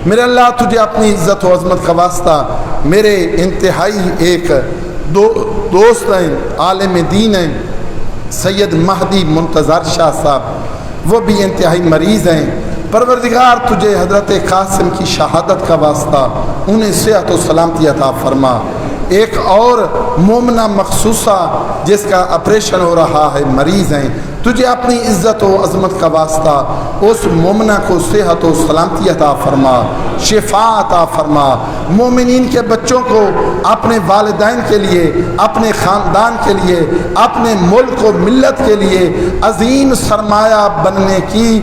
S1: میرے اللہ تجھے اپنی عزت و عظمت کا واسطہ میرے انتہائی ایک دوست ہیں، عالم دین ہیں، سید مہدی منتظر شاہ صاحب، وہ بھی انتہائی مریض ہیں۔ پروردگار تجھے حضرت قاسم کی شہادت کا واسطہ انہیں صحت و سلامتی عطا فرما۔ ایک اور مومنہ مخصوصہ جس کا آپریشن ہو رہا ہے، مریض ہیں، تجھے اپنی عزت و عظمت کا واسطہ اس مومنہ کو صحت و سلامتی عطا فرما، شفا عطا فرما۔ مومنین کے بچوں کو اپنے والدین کے لیے، اپنے خاندان کے لیے، اپنے ملک و ملت کے لیے عظیم سرمایہ بننے کی